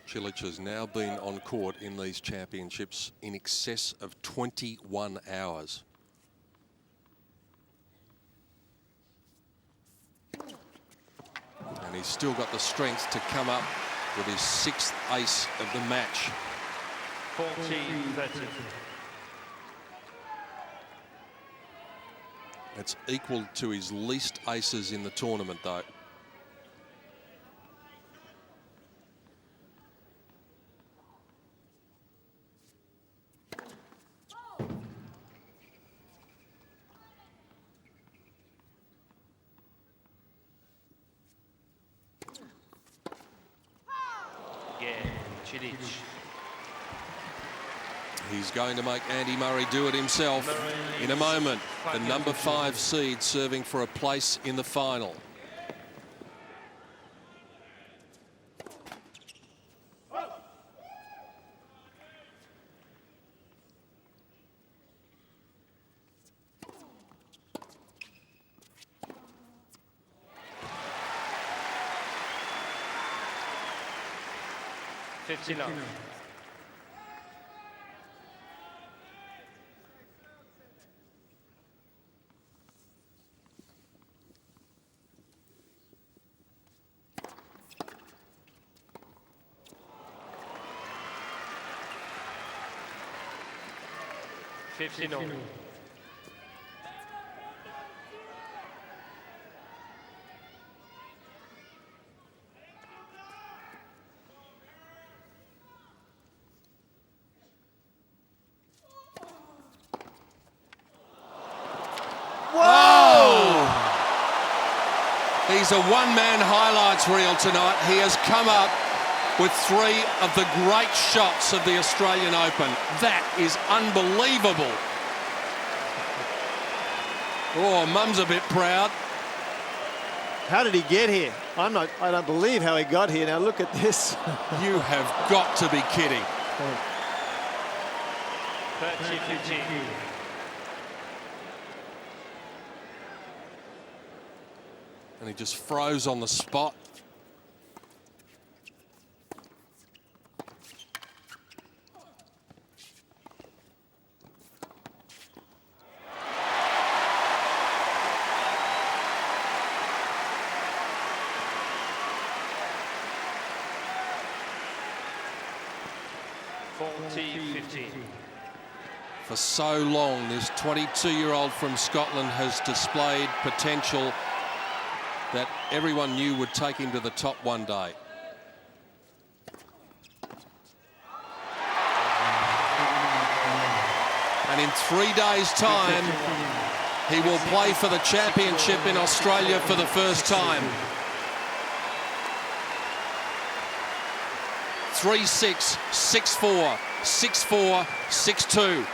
Cilic has now been on court in these championships in excess of 21 hours. And he's still got the strength to come up with his 6th ace of the match. 14-30. It's equal to his least aces in the tournament, though. Cilic. He's going to make Andy Murray do it himself in a moment. The number 5 seed serving for a place in the final. He's a one-man highlights reel tonight. He has come up with 3 of the great shots of the Australian Open. That is unbelievable. Oh, Mum's a bit proud. How did he get here? I don't believe how he got here. Now look at this. You have got to be kidding. 30-15. And he just froze on the spot. For so long, this 22-year-old from Scotland has displayed potential that everyone knew would take him to the top one day. And in 3 days' time, he will play for the championship in Australia for the first time. 3-6, 6-4, 6-4, 6-2.